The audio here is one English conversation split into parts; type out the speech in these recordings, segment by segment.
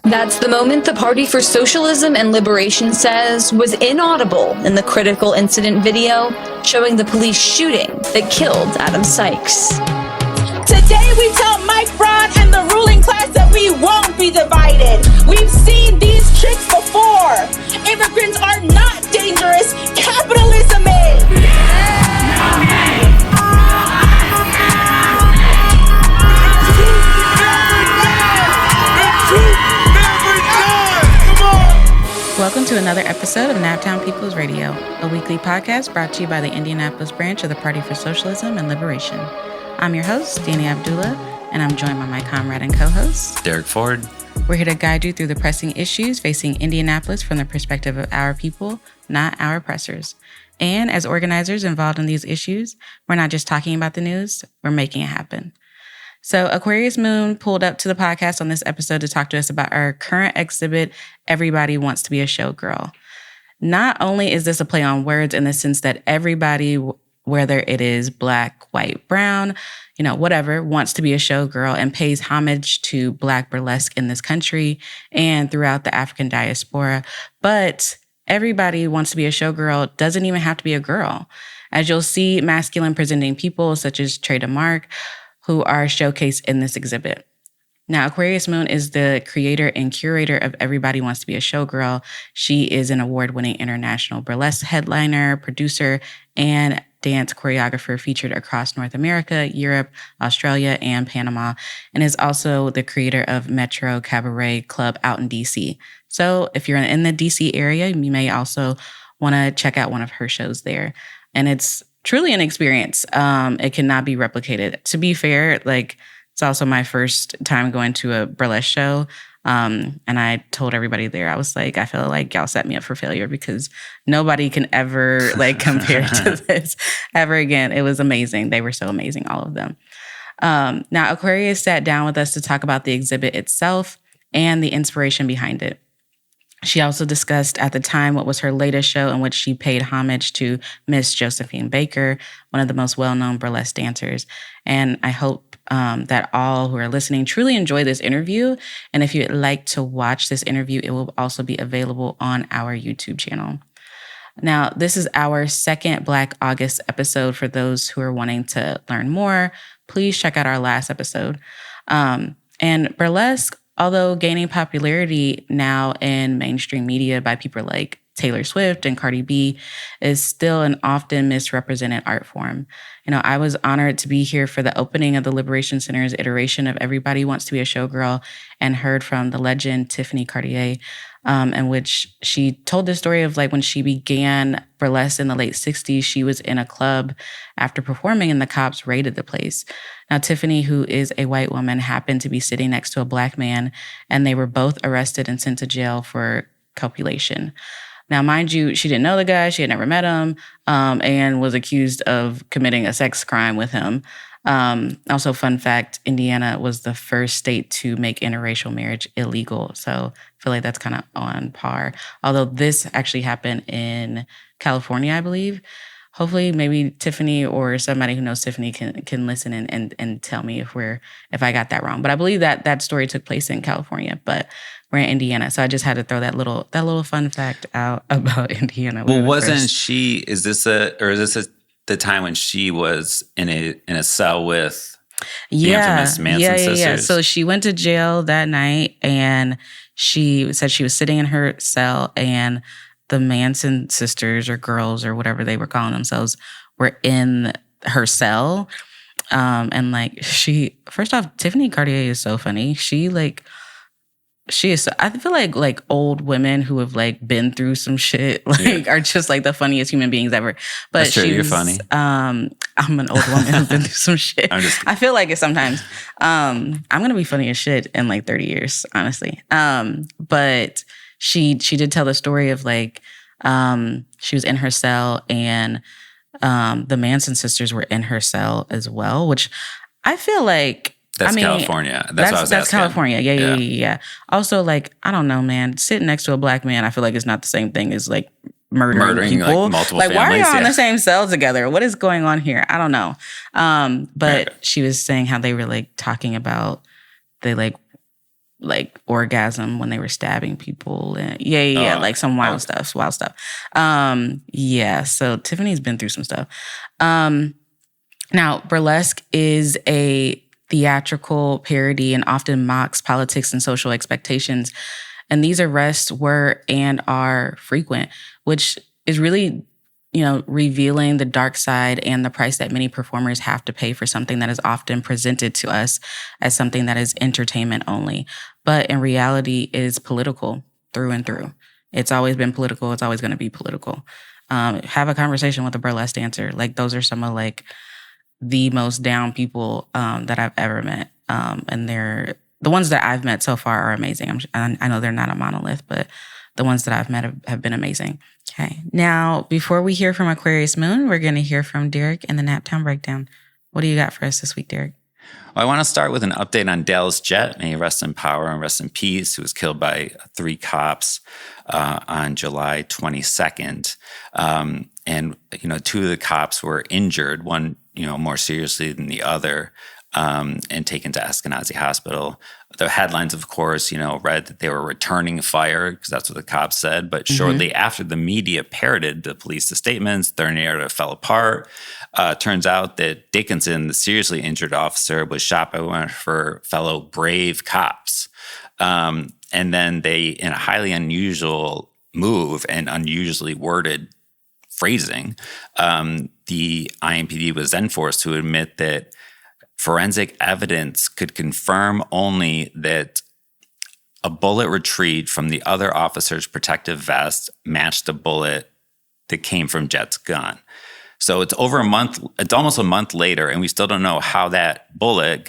That's the moment the Party for Socialism and Liberation says was inaudible in the critical incident video showing the police shooting that killed Adam Sykes. Today we tell Mike Brown and the ruling class that we won't be divided. We've seen these tricks before. Immigrants are not dangerous. Capitalism is. Welcome to another episode of Naptown People's Radio, a weekly podcast brought to you by the Indianapolis branch of the Party for Socialism and Liberation. I'm your host, Dani Abdullah, and I'm joined by my comrade and co-host, Derek Ford. We're here to guide you through the pressing issues facing Indianapolis from the perspective of our people, not our oppressors. And as organizers involved in these issues, we're not just talking about the news, we're making it happen. So Aquarius Moon pulled up to the podcast on this episode to talk to us about our current exhibit, Everybody Wants to be a Showgirl. Not only is this a play on words in the sense that everybody, whether it is Black, white, brown, whatever, wants to be a showgirl and pays homage to Black burlesque in this country and throughout the African diaspora. But everybody wants to be a showgirl doesn't even have to be a girl. As you'll see, masculine presenting people such as Jamar, who are showcased in this exhibit. Now, Aquarius Moon is the creator and curator of Everybody Wants to be a Showgirl. She is an award-winning international burlesque headliner, producer, and dance choreographer featured across North America, Europe, Australia, and Panama, and is also the creator of Metro Cabaret Club out in DC. So if you're in the DC area, you may also want to check out one of her shows there. And it's truly an experience. It cannot be replicated. To be fair, it's also my first time going to a burlesque show. And I told everybody there, I was like, I feel like y'all set me up for failure because nobody can ever compare to this ever again. It was amazing. They were so amazing, all of them. Now, Aquarius sat down with us to talk about the exhibit itself and the inspiration behind it. She also discussed at the time what was her latest show in which she paid homage to Miss Josephine Baker, one of the most well-known burlesque dancers. And I hope that all who are listening truly enjoy this interview. And if you'd like to watch this interview, it will also be available on our YouTube channel. Now, this is our second Black August episode. For those who are wanting to learn more, please check out our last episode. And burlesque, although gaining popularity now in mainstream media by people like Taylor Swift and Cardi B, is still an often misrepresented art form. I was honored to be here for the opening of the Liberation Center's iteration of Everybody Wants to be a Showgirl and heard from the legend Tiffany Cartier, in which she told the story of when she began burlesque in the late 60s, she was in a club after performing and the cops raided the place. Now, Tiffany, who is a white woman, happened to be sitting next to a Black man, and they were both arrested and sent to jail for copulation. Now, mind you, she didn't know the guy, she had never met him, and was accused of committing a sex crime with him. Also, fun fact, Indiana was the first state to make interracial marriage illegal. So I feel like that's kind of on par. Although this actually happened in California, I believe. Hopefully, maybe Tiffany or somebody who knows Tiffany can listen and tell me if I got that wrong. But I believe that story took place in California, but we're in Indiana. So I just had to throw that little fun fact out about Indiana. Well, wasn't she? Is this the time when she was in a cell with the infamous Manson sisters? Yeah. So she went to jail that night, and she said she was sitting in her cell, and the Manson sisters or girls or whatever they were calling themselves were in her cell. And first off, Tiffany Cartier is so funny. She is, I feel like old women who have been through some shit, are just the funniest human beings ever. But that's true, you're funny. I'm an old woman who's been through some shit. I feel like it sometimes. I'm going to be funny as shit in 30 years, honestly. But she did tell the story of she was in her cell, and the Manson sisters were in her cell as well, which I feel like That's California. That's what I was asking. That's California. Yeah. Also, I don't know, man. Sitting next to a Black man, I feel like it's not the same thing as murdering people. Multiple families. Why are y'all in the same cell together? What is going on here? I don't know. But she was saying how they were talking about they like orgasm when they were stabbing people. And like some wild stuff. So Tiffany's been through some stuff. Now, Burlesque is a theatrical parody and often mocks politics and social expectations. And these arrests were and are frequent, which is really, revealing the dark side and the price that many performers have to pay for something that is often presented to us as something that is entertainment only, but in reality is political through and through. It's always been political. It's always going to be political. Have a conversation with a burlesque dancer. Like, those are some of like the most down people that I've ever met. And the ones that I've met so far are amazing. I know they're not a monolith, but the ones that I've met have been amazing. Okay. Now, before we hear from Aquarius Moon, we're going to hear from Derek and the Naptown Breakdown. What do you got for us this week, Derek? Well, I want to start with an update on Dallas Jett. May he rest in power and rest in peace, who was killed by 3 cops on July 22nd. And 2 of the cops were injured, one, more seriously than the other, and taken to Eskenazi Hospital. The headlines, of course, read that they were returning fire, because that's what the cops said. But shortly after the media parroted the police's statements, their narrative fell apart. Turns out that Dickinson, the seriously injured officer, was shot by one of her fellow brave cops. And then they, in a highly unusual move and unusually worded phrasing, the IMPD was then forced to admit that forensic evidence could confirm only that a bullet retrieved from the other officer's protective vest matched the bullet that came from Jett's gun. So it's almost a month later, and we still don't know how that bullet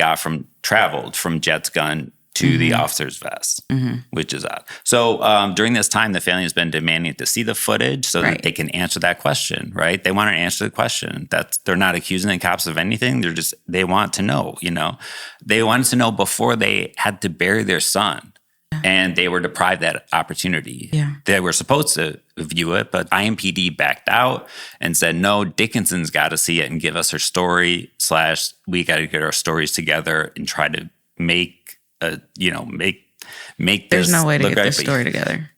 traveled from Jett's gun to the officer's vest, which is odd. So during this time, the family has been demanding to see the footage so that they can answer that question, right? They want to answer the question. They're not accusing the cops of anything. They want to know, They wanted to know before they had to bury their son, and they were deprived that opportunity. Yeah. They were supposed to view it, but IMPD backed out and said, no, Dickinson's got to see it and give us her story, / we got to get our stories together and try to make make There's this no way to look get right, this story together.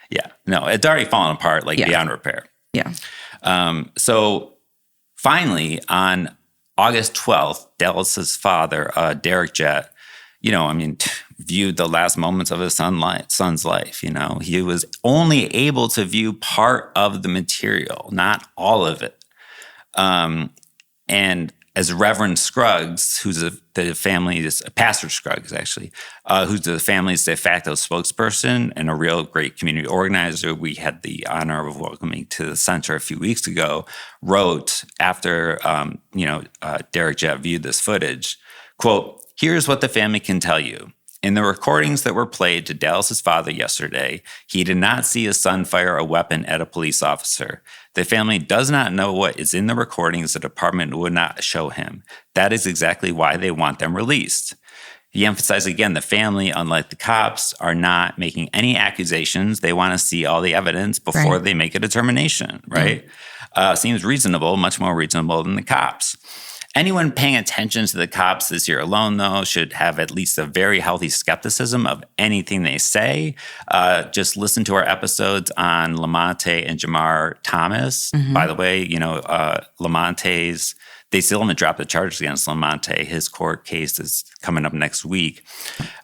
Yeah, no, it's already fallen apart, beyond repair. Yeah. So finally, on August 12th, Dallas's father, Derek Jett, viewed the last moments of his son's life. He was only able to view part of the material, not all of it. And as Reverend Scruggs, who's the family's Pastor Scruggs, actually, who's the family's de facto spokesperson and a real great community organizer, we had the honor of welcoming to the center a few weeks ago, wrote after Derek Jett viewed this footage, quote, "Here's what the family can tell you. In the recordings that were played to Dallas's father yesterday, he did not see his son fire a weapon at a police officer. The family does not know what is in the recordings the department would not show him. That is exactly why they want them released." He emphasized again, the family, unlike the cops, are not making any accusations. They want to see all the evidence before they make a determination, right? Seems reasonable, much more reasonable than the cops. Anyone paying attention to the cops this year alone, though, should have at least a very healthy skepticism of anything they say. Just listen to our episodes on Lamonte and Jamar Thomas. By the way, Lamonte's, they still haven't dropped the charges against Lamonte. His court case is coming up next week.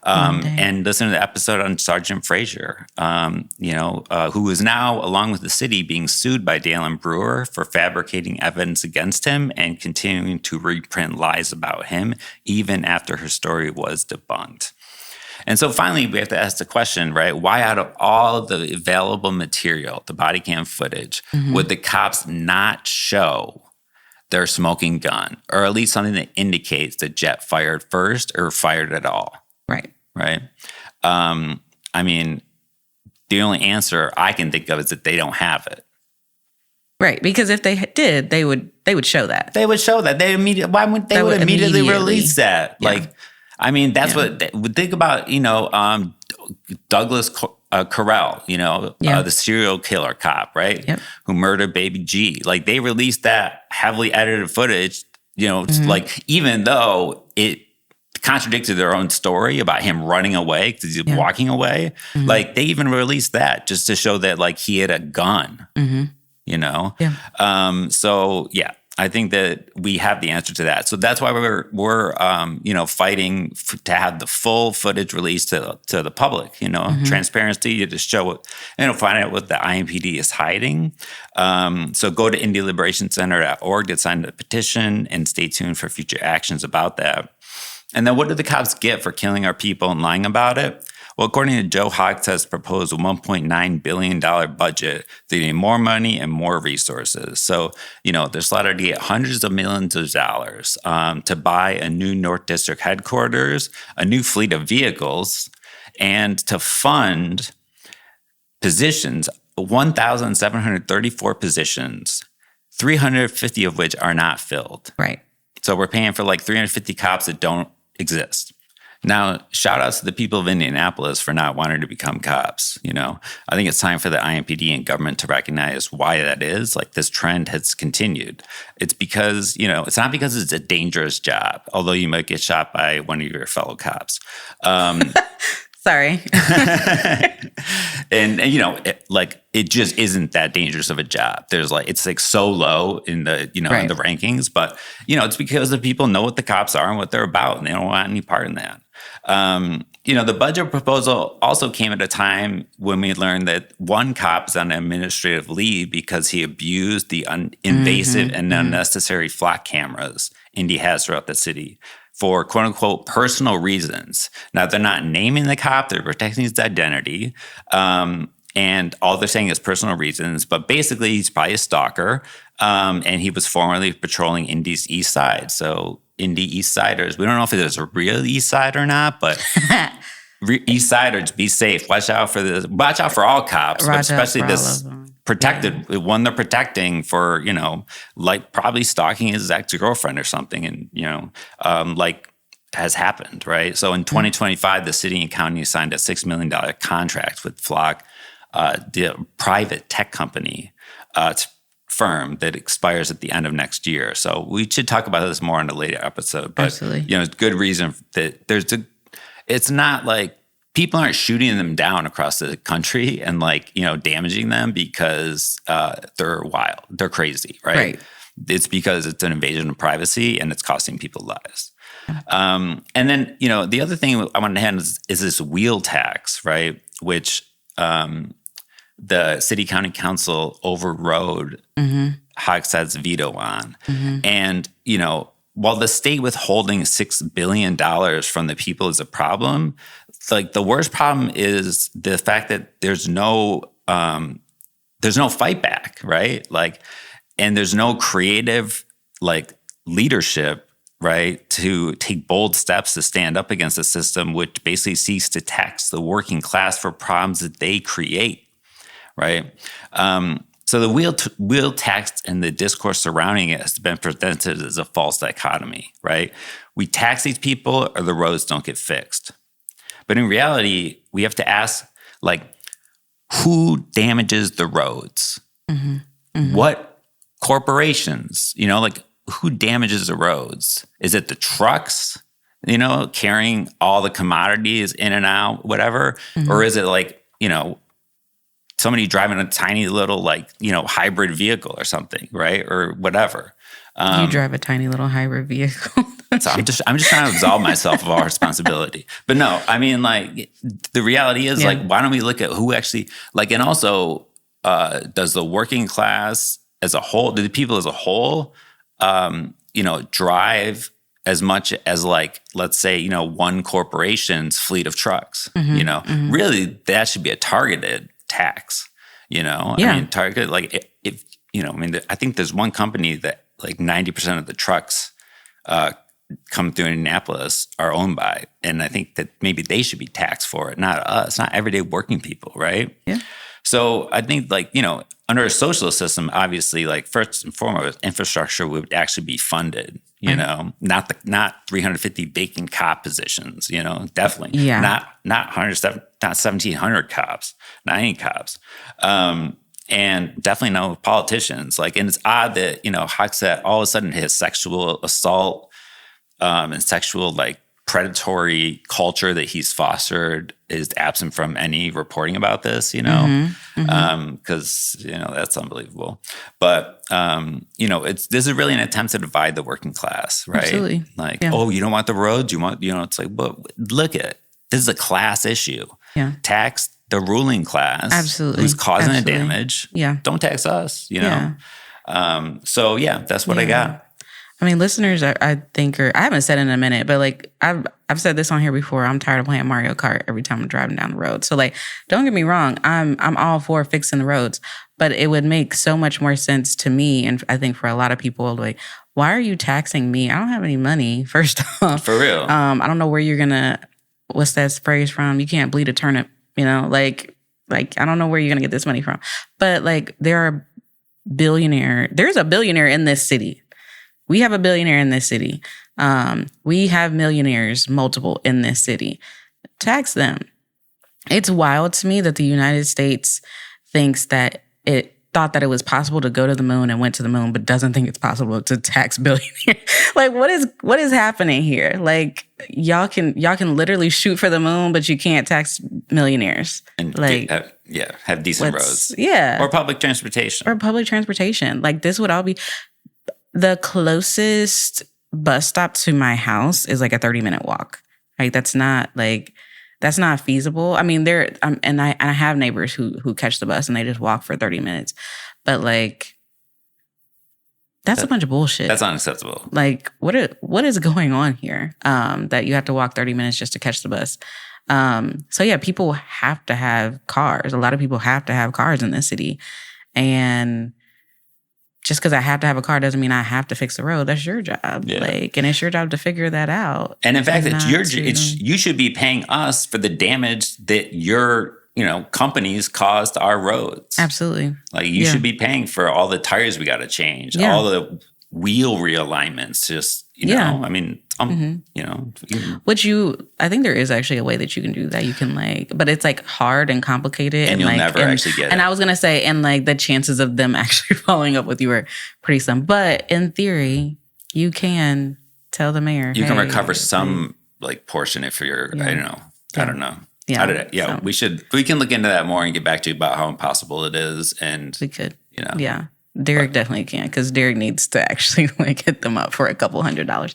And listen to the episode on Sergeant Frazier, who is now, along with the city, being sued by Dailen Brewer for fabricating evidence against him and continuing to reprint lies about him, even after her story was debunked. And so finally, we have to ask the question, right? Why out of all of the available material, the body cam footage, would the cops not show their smoking gun, or at least something that indicates that Jett fired first or fired at all? Right. The only answer I can think of is that they don't have it. Right, because if they did, they would show that. They would show that. Why wouldn't they would immediately release that? Yeah. That's what they would think about. Douglas Carell, the serial killer cop, right? Yep. Who murdered baby G. They released that heavily edited footage, even though contradicted their own story about him running away because he's walking away. Like they even released that just to show that like he had a gun, you know? Yeah. So yeah, I think that we have the answer to that. So that's why we're you know, fighting to have the full footage released to the public, you know, transparency to show it, and find out what the IMPD is hiding. So go to IndyLiberationCenter.org to sign the petition and stay tuned for future actions about that. And then what do the cops get for killing our people and lying about it? Well, according to Joe Hogsett's proposed $1.9 billion budget, they need more money and more resources. So, you know, they're slated to get hundreds of millions of dollars to buy a new North District headquarters, a new fleet of vehicles, and to fund positions, 1,734 positions, 350 of which are not filled. Right. So we're paying for like 350 cops that don't exist. Now, shout outs to the people of Indianapolis for not wanting to become cops. You know, I think it's time for the IMPD and government to recognize why that is. Like this trend has continued. It's because, you know, it's not because it's a dangerous job, although you might get shot by one of your fellow cops. Sorry. and you know, it just isn't that dangerous of a job. There's like, it's like so low in the, you know, in the rankings, but you know, it's because the people know what the cops are and what they're about, and they don't want any part in that. You know, the budget proposal also came at a time when we learned that one cop is on administrative leave because he abused the invasive and unnecessary flock cameras Indy has throughout the city for quote unquote personal reasons. Now, they're not naming the cop, they're protecting his identity. And all they're saying is personal reasons, but basically he's probably a stalker. And he was formerly patrolling Indy's east side. So Indy East Siders, we don't know if there's a real East Side or not, but East Siders, be safe. Watch out for all cops, but especially this protected one they're protecting for, you know, like probably stalking his ex-girlfriend or something, and you know, like has happened, right? So in 2025, the city and county signed a $6 million contract with Flock, the private tech company firm that expires at the end of next year. So we should talk about this more in a later episode. But Absolutely. you know, it's good reason that it's not like people aren't shooting them down across the country and like, you know, damaging them because they're wild, they're crazy, right? It's because it's an invasion of privacy and it's costing people lives. And then, you know, the other thing I wanted to hand is this wheel tax, right? Which the City-County Council overrode Hogsett's veto on. And, you know, while the state withholding $6 billion from the people is a problem, like the worst problem is the fact that there's no fight back, right? Like, and there's no creative like leadership, right, to take bold steps to stand up against a system which basically seeks to tax the working class for problems that they create. Right. So the wheel tax and the discourse surrounding it has been presented as a false dichotomy, right? We tax these people or the roads don't get fixed. But in reality, we have to ask, like, who damages the roads? What corporations, you know, like who damages the roads? Is it the trucks, you know, carrying all the commodities in and out, whatever? Or is it like, you know, somebody driving a tiny little, like, you know, hybrid vehicle or something, right? Or whatever. You drive a tiny little hybrid vehicle. So I'm just trying to absolve myself of all responsibility. But no, I mean, like, the reality is, like, why don't we look at who actually, like, and also, does the working class as a whole, do the people as a whole, you know, drive as much as, like, let's say, you know, one corporation's fleet of trucks, you know? Really, that should be a targeted tax, you know? I mean, target, like, if you know, I mean, I think there's one company that like 90% of the trucks come through Indianapolis are owned by, and I think that maybe they should be taxed for it, not us, not everyday working people, right? Yeah. So I think, like, you know, under a socialist system, obviously, like, first and foremost, infrastructure would actually be funded, you know, not 350 vacant cop positions, you know, definitely. Not 1,700 cops, not any cops. And definitely no politicians. Like, and it's odd that, you know, Hogsett all of a sudden his sexual assault and sexual, like, predatory culture that he's fostered is absent from any reporting about this, because that's unbelievable. But this is really an attempt to divide the working class, right? Absolutely. Like, oh, you don't want the roads, you want, it's like, but look at it. This is a class issue. Yeah. Tax the ruling class, absolutely, who's causing the damage. Yeah. Don't tax us, that's what I got. I mean, listeners, I think I haven't said it in a minute, but like I've said this on here before. I'm tired of playing Mario Kart every time I'm driving down the road. So like, don't get me wrong, I'm all for fixing the roads, but it would make so much more sense to me, and I think for a lot of people, like, why are you taxing me? I don't have any money. First off, for real. I don't know where you're gonna. What's that phrase from? You can't bleed a turnip. Like I don't know where you're gonna get this money from. But like, there's a billionaire in this city. We have a billionaire in this city. We have millionaires, multiple, in this city. Tax them. It's wild to me that the United States thinks that it thought that it was possible to go to the moon and went to the moon, but doesn't think it's possible to tax billionaires. Like, what is happening here? Like, y'all can literally shoot for the moon, but you can't tax millionaires. And like, have decent roads. Yeah. Or public transportation. Like, this would all be... The closest bus stop to my house is like a 30-minute walk. Like, that's not feasible. I mean, and I have neighbors who catch the bus and they just walk for 30 minutes. But like, that's a bunch of bullshit. That's unacceptable. Like, what is going on here? That you have to walk 30 minutes just to catch the bus. So yeah, people have to have cars. A lot of people have to have cars in this city. And just because I have to have a car doesn't mean I have to fix the road. That's your job. Yeah. Like, and it's your job to figure that out. And in fact, you should be paying us for the damage that your companies caused to our roads. Absolutely. Like, you should be paying for all the tires we got to change, all the wheel realignments. Just I mean, I think there is actually a way that you can do that. You can but it's like hard and complicated, and you'll never actually get it. And I was gonna say, and like the chances of them actually following up with you are pretty slim. But in theory, you can tell the mayor you can recover some like portion if you're. I don't know. Yeah, we can look into that more and get back to you about how impossible it is. And we could, Derek definitely can, because Derek needs to actually like hit them up for a couple $100s.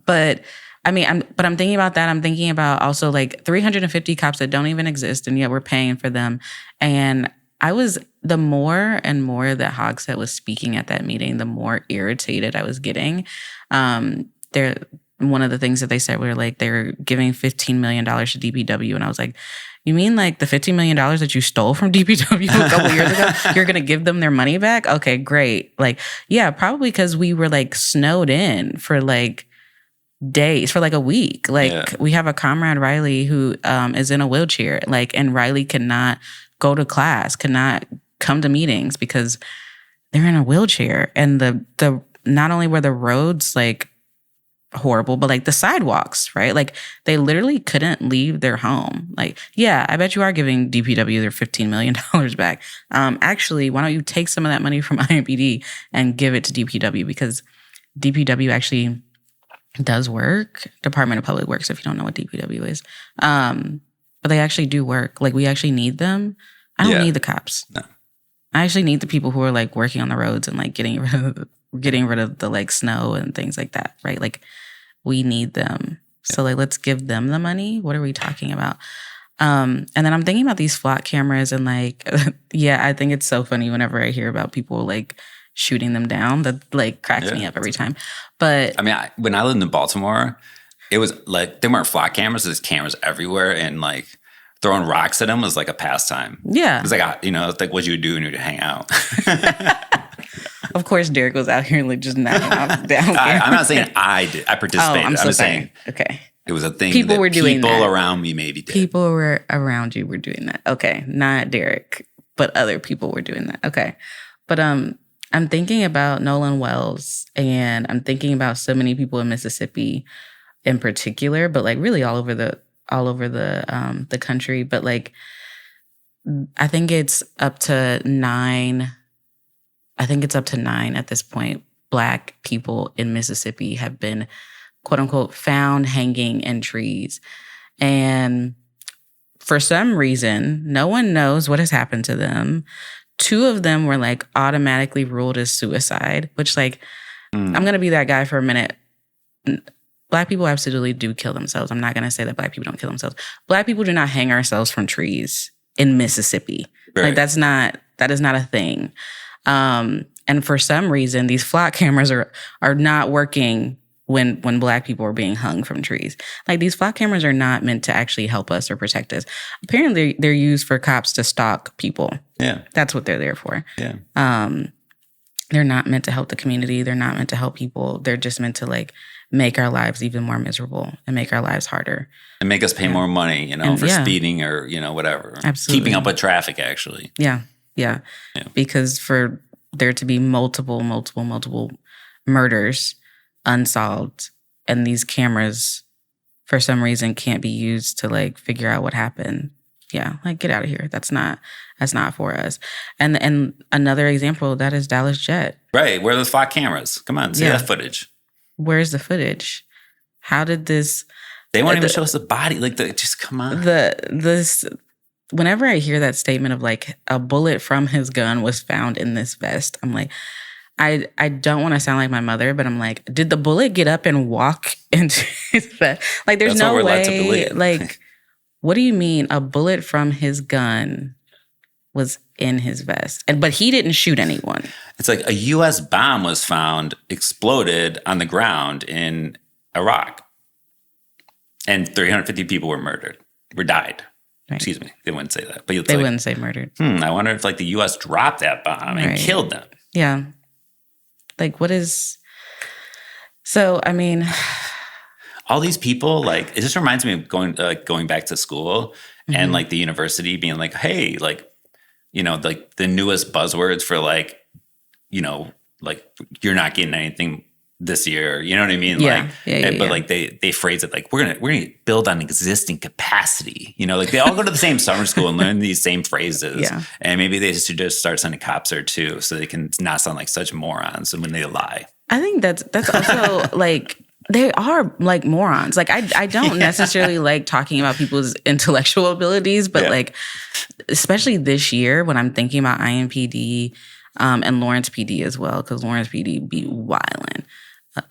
But I mean, I'm thinking about that. I'm thinking about also like 350 cops that don't even exist, and yet we're paying for them. And the more and more that Hogsett was speaking at that meeting, the more irritated I was getting. One of the things that they said were like, they're giving $15 million to DPW. And I was like, you mean like the $15 million that you stole from DPW a couple years ago? You're going to give them their money back? Okay, great. Like, yeah, probably because we were like snowed in for like days, for like a week. Like, we have a comrade, Riley, who is in a wheelchair. Like, and Riley cannot go to class, cannot come to meetings because they're in a wheelchair. And the not only were the roads like horrible, but like the sidewalks, right? Like, they literally couldn't leave their home. Like, yeah, I bet you are giving DPW their $15 million back. Actually, why don't you take some of that money from IMPD and give it to DPW, because DPW actually does work. Department of Public Works, if you don't know what DPW is. But they actually do work. Like, we actually need them. I don't need the cops. No. I actually need the people who are like working on the roads and like getting rid of the like snow and things like that, right? Like, we need them. So like, let's give them the money. What are we talking about? And then I'm thinking about these flock cameras and like, I think it's so funny whenever I hear about people like shooting them down. That like cracks me up every time. But I mean, when I lived in Baltimore, it was like, there weren't flock cameras, there's cameras everywhere, and like throwing rocks at them was like a pastime. Yeah. It was like, it's like what you would do when you would hang out. Of course, Derek was out here like just knocking off down. I'm not saying I did. I participated. I'm just saying. Okay. It was a thing people were doing people that. Around me maybe did. People were around you were doing that. Okay. Not Derek, but other people were doing that. Okay. But I'm thinking about Nolan Wells, and I'm thinking about so many people in Mississippi in particular, but like really all over the country. But like, I think it's up to 9 at this point. Black people in Mississippi have been quote unquote, found hanging in trees. And for some reason, no one knows what has happened to them. 2 of them were like automatically ruled as suicide, which like, I'm going to be that guy for a minute. Black people absolutely do kill themselves. I'm not going to say that Black people don't kill themselves. Black people do not hang ourselves from trees in Mississippi. Right. Like that is not a thing. And for some reason, these flock cameras are not working when Black people are being hung from trees. Like, these flock cameras are not meant to actually help us or protect us. Apparently, they're used for cops to stalk people. Yeah. That's what they're there for. Yeah. They're not meant to help the community. They're not meant to help people. They're just meant to, like, make our lives even more miserable and make our lives harder. And make us pay more money, for speeding or, whatever. Absolutely. Keeping up with traffic, actually. Yeah. Because for there to be multiple murders unsolved, and these cameras, for some reason, can't be used to, like, figure out what happened. Yeah, like, get out of here. That's not for us. And another example of that is Dallas Jet. Right. Where are those flock cameras? Come on, see that footage. Where's the footage? How did this? They won't even show us the body. Like, just come on. Whenever I hear that statement of, like, a bullet from his gun was found in this vest, I'm like, I don't want to sound like my mother, but I'm like, did the bullet get up and walk into his vest? Like, there's no way. Led to believe. Like, what do you mean a bullet from his gun was in his vest? But he didn't shoot anyone. It's like a U.S. bomb was found, exploded on the ground in Iraq. And 350 people were died. Right. Excuse me. They wouldn't say that. But they wouldn't say murdered. I wonder if, like, the U.S. dropped that bomb and killed them. Yeah. Like, what is... So, I mean... All these people, like, it just reminds me of going back to school and, like, the university being like, hey, like, like, the newest buzzwords for, like, like, you're not getting anything this year. You know what I mean? Yeah. Like, but like they phrase it like, we're gonna build on existing capacity. Like, they all go to the same summer school and learn these same phrases. Yeah. And maybe they should just start sending cops there too, so they can not sound like such morons when they lie. I think that's also like, they are like morons. Like, I don't necessarily like talking about people's intellectual abilities, but like, especially this year when I'm thinking about IMPD and Lawrence PD as well, because Lawrence PD be wildin'.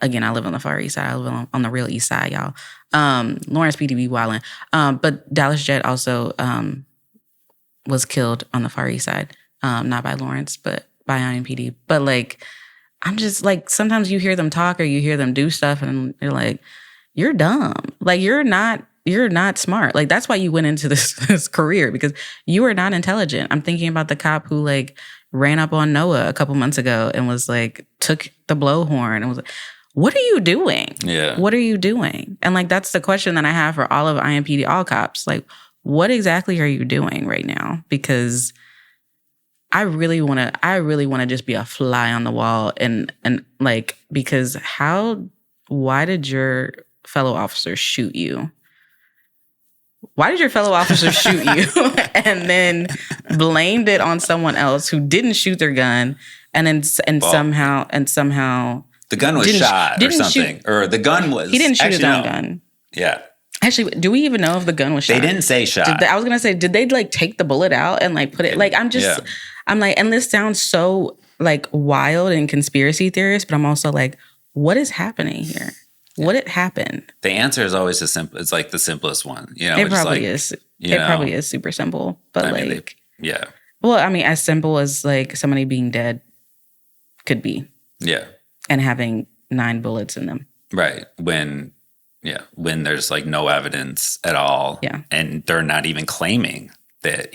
Again, I live on the far east side. I live on the real east side, y'all. Lawrence PD be wildin'. But Dallas Jet also was killed on the far east side. Not by Lawrence, but by IMPD. But like, I'm just like, sometimes you hear them talk or you hear them do stuff and you're like, you're dumb. Like, you're not smart. Like, that's why you went into this career, because you are not intelligent. I'm thinking about the cop who, like, ran up on Noah a couple months ago and was like, took the blowhorn and was like, what are you doing? Yeah. What are you doing? And like, that's the question that I have for all of IMPD, all cops. Like, what exactly are you doing right now? Because I really want to just be a fly on the wall and like, because why did your fellow officer shoot you? Why did your fellow officer shoot you and then blamed it on someone else who didn't shoot their gun somehow the gun was shot or something, or the gun was... He didn't shoot his own gun. Yeah. Actually, do we even know if the gun was shot? They didn't say shot. I was going to say, did they like take the bullet out and like put it... Like, I'm like, and this sounds so like wild and conspiracy theorist, but I'm also like, what is happening here? Yeah. What happened? The answer is always the simple. It's like the simplest one. It probably is. It probably is super simple, but yeah. Well, I mean, as simple as like somebody being dead could be. Yeah. And having 9 bullets in them. Right. When there's like no evidence at all. Yeah. And they're not even claiming that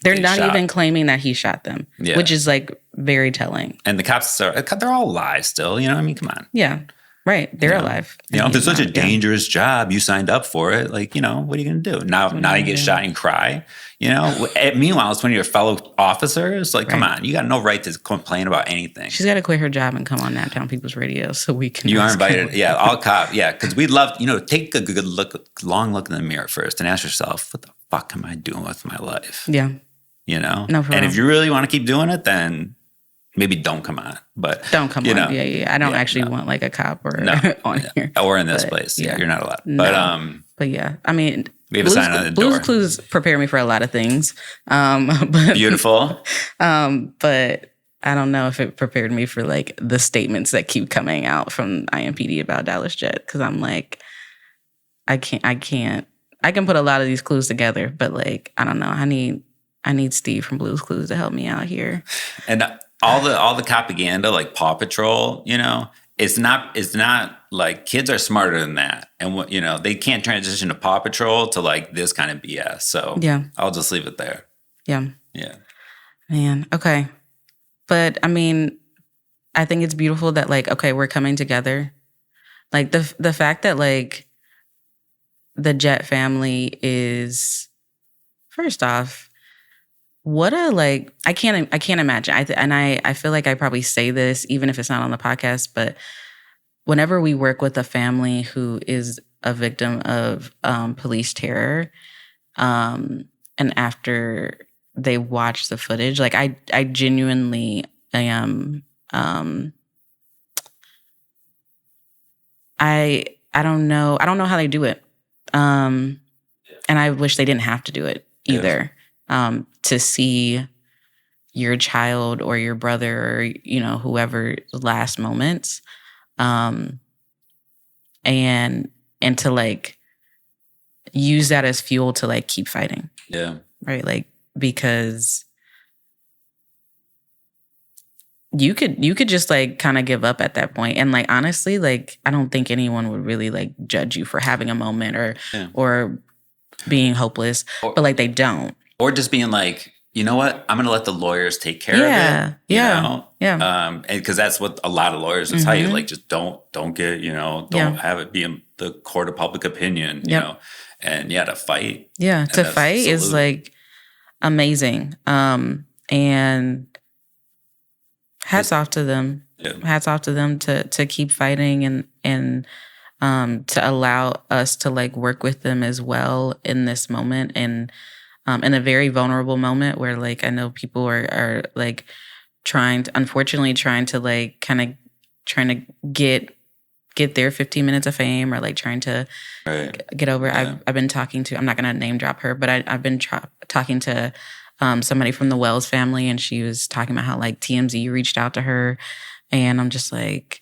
they're not even claiming that he shot them. Yeah. Which is like very telling. And the cops they're all alive still. I mean, come on. Yeah. Right. They're alive. If it's such a dangerous job, you signed up for it. Like, what are you going to do? Now you get shot and cry. Meanwhile, it's one of your fellow officers. Like, come on. You got no right to complain about anything. She's got to quit her job and come on Naptown People's Radio so we can... You are invited. Yeah, all cop. Yeah, because we'd love, take a good look, long look in the mirror first and ask yourself, what the fuck am I doing with my life? Yeah. No, and if you really want to keep doing it, then maybe don't come on, but don't come you on. know, Yeah. I don't actually want like a cop or on here. Or in this place. Yeah, you're not allowed. But yeah, I mean, we have a sign on the door. Blue's Clues prepare me for a lot of things. But, Beautiful. But I don't know if it prepared me for like the statements that keep coming out from IMPD about Dallas Jet. Cause I'm like, I can put a lot of these clues together, but like, I don't know. I need Steve from Blue's Clues to help me out here. And all the propaganda, like Paw Patrol, you know, it's not like kids are smarter than that. And, you know, they can't transition to Paw Patrol to like this kind of BS. So yeah, I'll just leave it there. Yeah. Yeah. Man. Okay. But I mean, I think it's beautiful that like, okay, we're coming together. Like the fact that like the Jet family is, first off, what a like I can't imagine. I feel like I probably say this even if it's not on the podcast, but whenever we work with a family who is a victim of police terror, and after they watch the footage, like I genuinely am I don't know how they do it. And I wish they didn't have to do it either. Yes. To see your child or your brother or, you know, whoever's last moments. And to like use that as fuel to like keep fighting. Yeah. Right. Like, because you could just like kind of give up at that point. And like, honestly, like, I don't think anyone would really like judge you for having a moment or being hopeless, but like they don't. Or just being like, you know what? I'm going to let the lawyers take care of it. You know? Yeah. And cause that's what a lot of lawyers will tell you. Like, just don't get, you know, don't have it be in the court of public opinion, you know? And to fight. Yeah. To fight is like amazing. And hats off to them. Yeah. Hats off to them to keep fighting and to allow us to like work with them as well in this moment. And, in a very vulnerable moment where like I know people are like unfortunately trying to like kind of trying to get their 15 minutes of fame or like trying to get over. Yeah. I've been talking to, I'm not going to name drop her, but I've been talking to somebody from the Wells family, and she was talking about how like TMZ reached out to her, and I'm just like,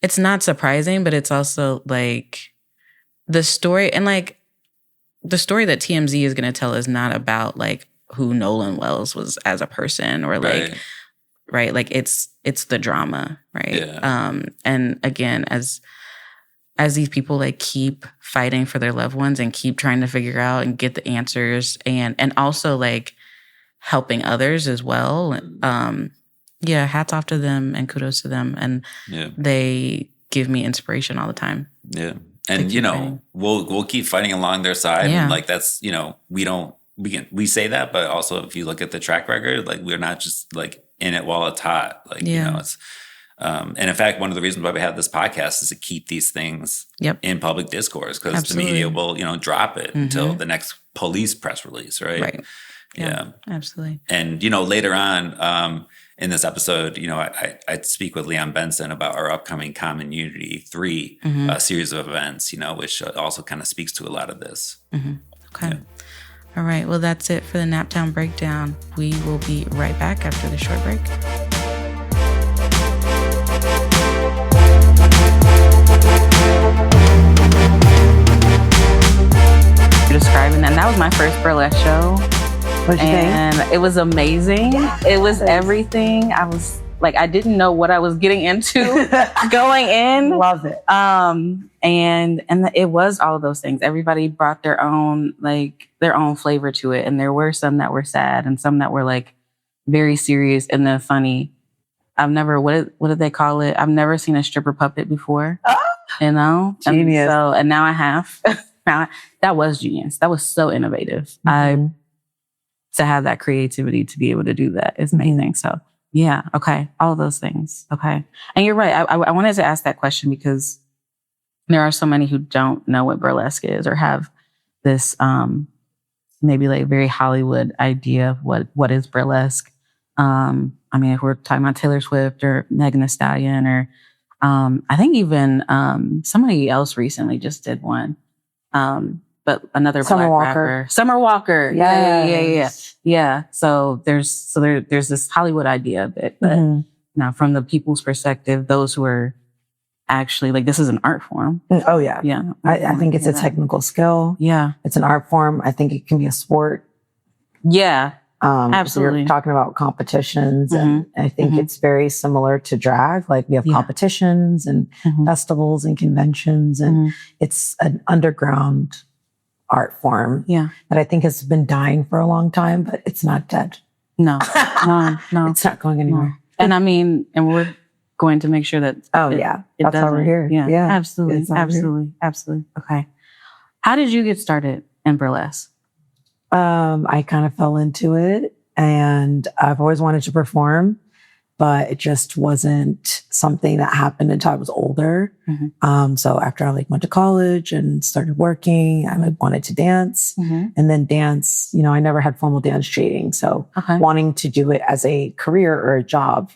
it's not surprising, but it's also like the story and like. The story that TMZ is going to tell is not about like who Nolan Wells was as a person or like, right? Like it's the drama, right? Yeah. And again, as these people like keep fighting for their loved ones and keep trying to figure out and get the answers and also like helping others as well. Hats off to them and kudos to them. And they give me inspiration all the time. Yeah. And, you know, we'll keep fighting along their side. Yeah. And like, that's, you know, we say that, but also if you look at the track record, like we're not just like in it while it's hot. Like, you know, it's, and in fact, one of the reasons why we have this podcast is to keep these things in public discourse, because the media will, you know, drop it until the next police press release. Right. Yeah. Absolutely. And, you know, later on, in this episode, you know, I speak with Leon Benson about our upcoming Common Unity 3 series of events, you know, which also kind of speaks to a lot of this. Mm-hmm. Okay. Yeah. All right. Well, that's it for the Naptown Breakdown. We will be right back after the short break. Describing that was my first burlesque show. What'd you think? And it was amazing. It was everything. I was like, I didn't know what I was getting into going in. Love it. And it was all of those things. Everybody brought their own flavor to it. And there were some that were sad and some that were like very serious and then funny. I've never, what did they call it? I've never seen a stripper puppet before. You know? Genius. And now I have. That was genius. That was so innovative. Mm-hmm. To have that creativity to be able to do that is amazing. So yeah, okay, all of those things. Okay, and you're right. I wanted to ask that question because there are so many who don't know what burlesque is or have this maybe like very Hollywood idea of what is burlesque. I mean, if we're talking about Taylor Swift or Megan Thee Stallion, or I think even somebody else recently just did one. But another Summer Black Walker. rapper, Summer Walker. Yeah. So there's this Hollywood idea of it, but now from the people's perspective, those who are actually like, this is an art form. Oh yeah. Yeah. I think it's a technical skill. Yeah. It's an art form. I think it can be a sport. Yeah. Absolutely. You're talking about competitions, and I think it's very similar to drag. Like we have competitions and festivals and conventions, and it's an underground art form that I think has been dying for a long time, but it's not dead. No. It's not going anywhere. No. And I mean, and we're going to make sure that that's how we're here. Yeah. Absolutely. Okay. How did you get started in burlesque? I kind of fell into it, and I've always wanted to perform, but it just wasn't something that happened until I was older. So after I went to college and started working, I wanted to dance, and then dance, I never had formal dance training. So wanting to do it as a career or a job,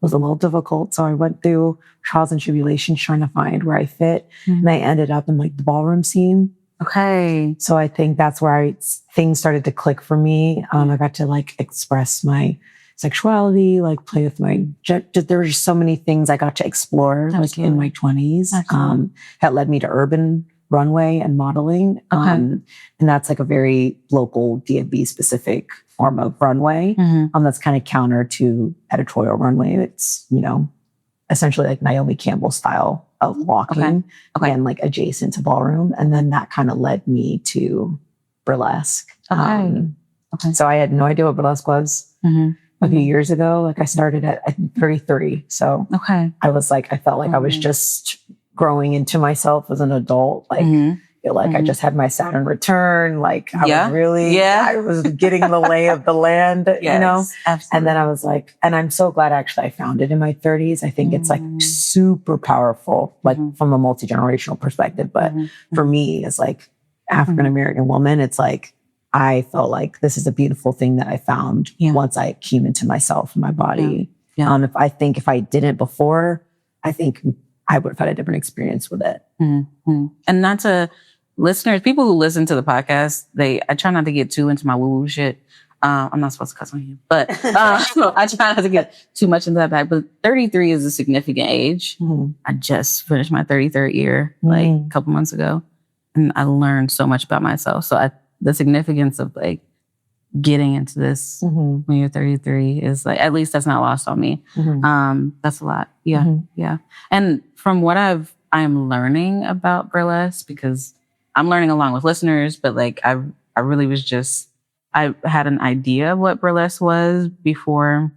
was a little difficult. So I went through trials and tribulations trying to find where I fit. And I ended up in the ballroom scene. Okay. So I think that's where things started to click for me. I got to express my sexuality, play with there were just so many things I got to explore in my 20s. That led me to urban runway and modeling. And that's a very local DMV specific form of runway. That's kind of counter to editorial runway. It's, essentially Naomi Campbell style of walking and adjacent to ballroom. And then that kind of led me to burlesque. So I had no idea what burlesque was a few years ago. I started at 33. So I was I felt like I was just growing into myself as an adult. I just had my Saturn return. I was getting the lay of the land, Absolutely. And then I was and I'm so glad actually I found it in my 30s. I think it's super powerful, from a multi-generational perspective. But for me, as African-American woman, it's I felt this is a beautiful thing that I found once I came into myself and my body. If I didn't before, I think I would have had a different experience with it. And not to listeners, people who listen to the podcast, I try not to get too into my woo-woo shit. I'm not supposed to cuss on you, but I try not to get too much into that back. But 33 is a significant age. I just finished my 33rd year, a couple months ago, and I learned so much about myself. So the significance of getting into this when you're 33 is at least that's not lost on me. That's a lot. Yeah. And from what I'm learning about burlesque, because I'm learning along with listeners, but I really was I had an idea of what burlesque was before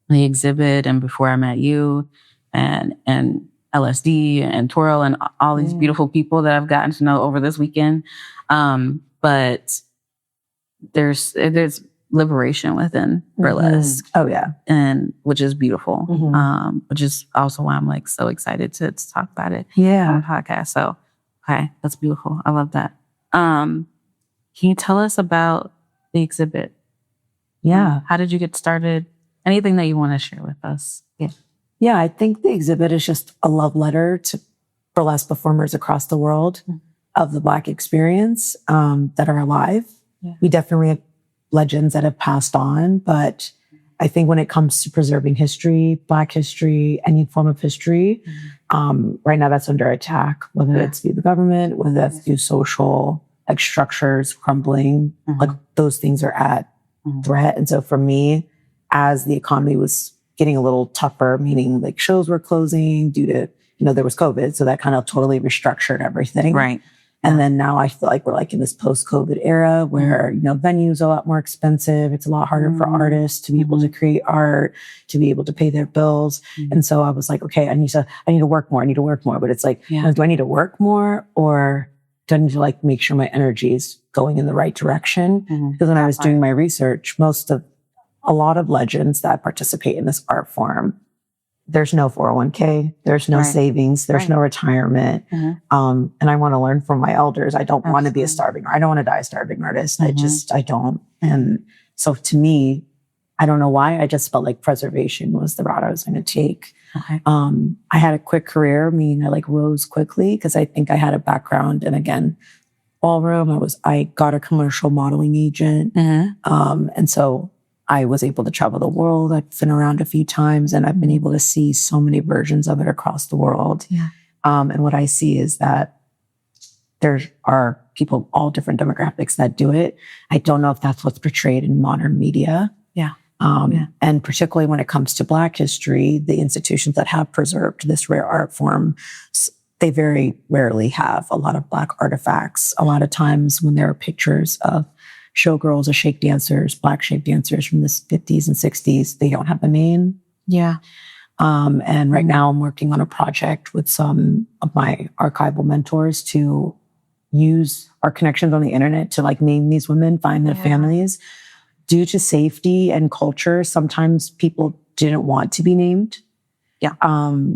the exhibit and before I met you and LSD and Twirl and all these beautiful people that I've gotten to know over this weekend. But there's liberation within burlesque. Oh yeah. And which is beautiful. Which is also why I'm so excited to talk about it on the podcast. So that's beautiful. I love that. Can you tell us about the exhibit? How did you get started? Anything that you want to share with us? I think the exhibit is just a love letter to burlesque performers across the world of the Black experience that are alive. We definitely have legends that have passed on, but I think when it comes to preserving history, Black history, any form of history, right now that's under attack, whether it's through the government, whether that's through social structures crumbling, those things are at threat. And so for me, as the economy was getting a little tougher, meaning shows were closing due to, there was COVID. So that kind of totally restructured everything. Right. And then now I feel we're in this post-COVID era where, venues are a lot more expensive. It's a lot harder for artists to be able to create art, to be able to pay their bills. And so I was okay, I need to work more. But it's do I need to work more, or do I need to make sure my energy is going in the right direction? Because when I was doing my research, a lot of legends that participate in this art form, there's no 401k, there's no savings, there's no retirement. And I want to learn from my elders. I don't want to be I don't want to die a starving artist. I don't. And so to me, I don't know why. I just felt like preservation was the route I was going to take. Okay. I had a quick career, meaning I like rose quickly because I think I had a background. And again, ballroom, I got a commercial modeling agent. And so I was able to travel the world. I've been around a few times and I've been able to see so many versions of it across the world. Yeah. And what I see is that there are people, all different demographics that do it. I don't know if that's what's portrayed in modern media. Yeah. And particularly when it comes to Black history, the institutions that have preserved this rare art form, they very rarely have a lot of Black artifacts. A lot of times when there are pictures of showgirls or shake dancers, Black shake dancers from the 50s and 60s, they don't have a name. Yeah. And right now I'm working on a project with some of my archival mentors to use our connections on the internet to like name these women, find their families. Due to safety and culture, sometimes people didn't want to be named. Yeah.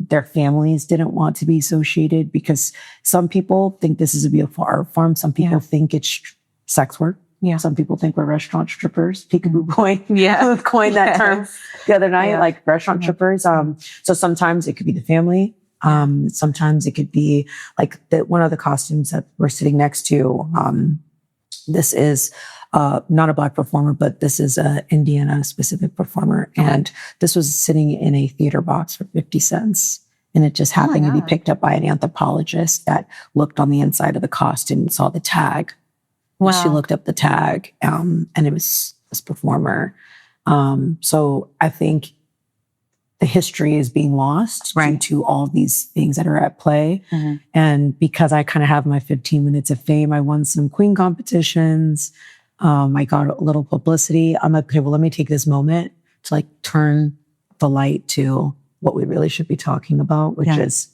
Their families didn't want to be associated because some people think this is a beautiful art form. Some people think it's sex work. Yeah. Some people think we're restaurant strippers. Peekaboo coined, Yeah. coined that term the other night, like restaurant strippers. So sometimes it could be the family. Sometimes it could be like one of the costumes that we're sitting next to. This is not a Black performer, but this is a Indiana specific performer. And this was sitting in a theater box for 50 cents. And it just happened to be picked up by an anthropologist that looked on the inside of the costume and saw the tag. Wow. She looked up the tag, and it was this performer. So I think the history is being lost due to all these things that are at play. And because I kind of have my 15 minutes of fame, I won some queen competitions. I got a little publicity. I'm like, okay, well, let me take this moment to like turn the light to what we really should be talking about, which is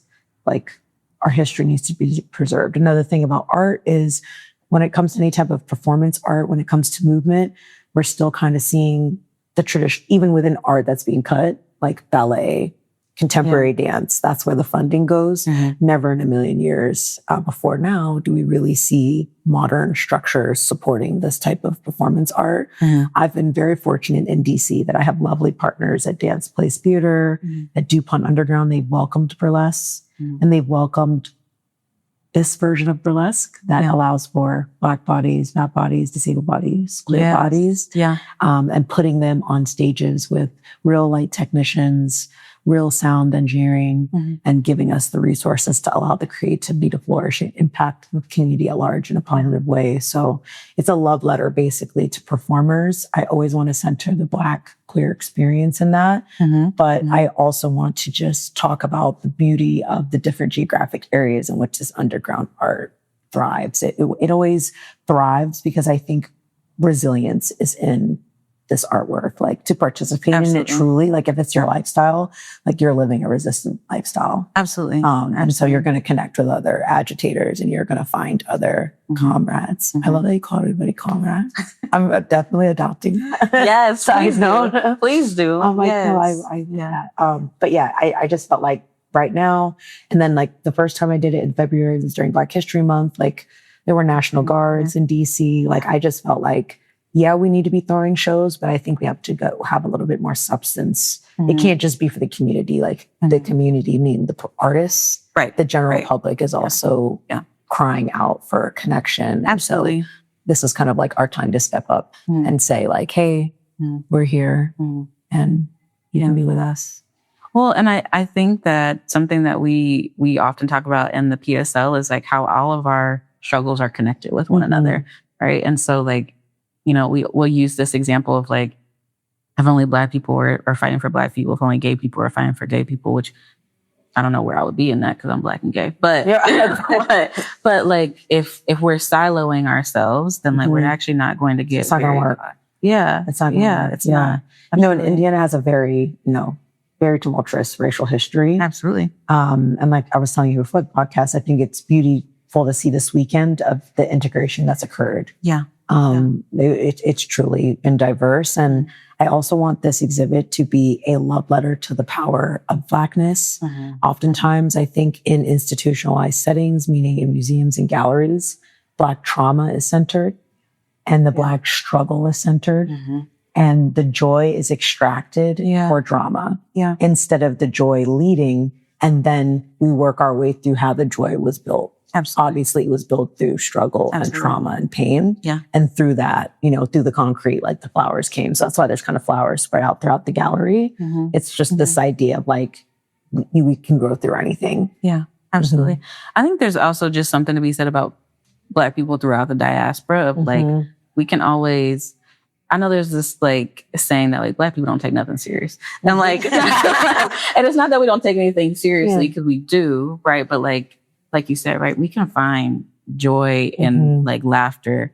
like our history needs to be preserved. Another thing about art is when it comes to any type of performance art, when it comes to movement, we're still kind of seeing the tradition, even within art that's being cut, like ballet, contemporary dance. That's where the funding goes. Never in a million years before now do we really see modern structures supporting this type of performance art. I've been very fortunate in DC that I have lovely partners at Dance Place Theater, at DuPont Underground. They've welcomed burlesque and they've welcomed this version of burlesque that allows for Black bodies, fat bodies, disabled bodies, queer bodies, and putting them on stages with real light technicians, real sound engineering, and giving us the resources to allow the creativity to flourish and impact the community at large in a positive way. So it's a love letter basically to performers. I always want to center the Black queer experience in that. But I also want to just talk about the beauty of the different geographic areas in which this underground art thrives. It always thrives because I think resilience is in this artwork, like to participate in it truly, like if it's your lifestyle, like you're living a resistant lifestyle. Absolutely. And so you're going to connect with other agitators and you're going to find other comrades. I love that you call everybody comrades. I'm definitely adopting that. Yes. Side note. Please do. I'm like, no, but yeah, I just felt like right now, and then like the first time I did it in February was during Black History Month, like there were National Guards in DC. Like I just felt like, yeah, we need to be throwing shows, but I think we have to go have a little bit more substance. It can't just be for the community. Like the community, meaning the artists, the general public is also crying out for a connection. Absolutely. So this is kind of like our time to step up and say like, hey, we're here and you can be with us. Well, and I think that something that we often talk about in the PSL is like how all of our struggles are connected with one another, right? And so like, you know, we'll use this example of like, if only Black people are fighting for Black people, if only gay people are fighting for gay people, which I don't know where I would be in that because I'm Black and gay. But but like if we're siloing ourselves, then like we're actually not going to get. It's not going to work. Yeah, it's not. Work. It's not. I know, and Indiana has a very very tumultuous racial history. Absolutely. And like I was telling you before the podcast, I think it's beautiful to see this weekend of the integration that's occurred. Yeah. It's truly been diverse. And I also want this exhibit to be a love letter to the power of Blackness. Oftentimes, I think in institutionalized settings, meaning in museums and galleries, Black trauma is centered and the Black struggle is centered. and the joy is extracted for drama instead of the joy leading. And then we work our way through how the joy was built. Absolutely. Obviously, it was built through struggle and trauma and pain. Yeah. And through that, through the concrete, like the flowers came. So that's why there's kind of flowers spread out throughout the gallery. Mm-hmm. It's just this idea of like, we can grow through anything. Yeah, absolutely. I think there's also just something to be said about Black people throughout the diaspora of like, we can always, I know there's this like saying that like Black people don't take nothing serious. And like, and it's not that we don't take anything seriously because we do, right? But like you said, right, we can find joy and like laughter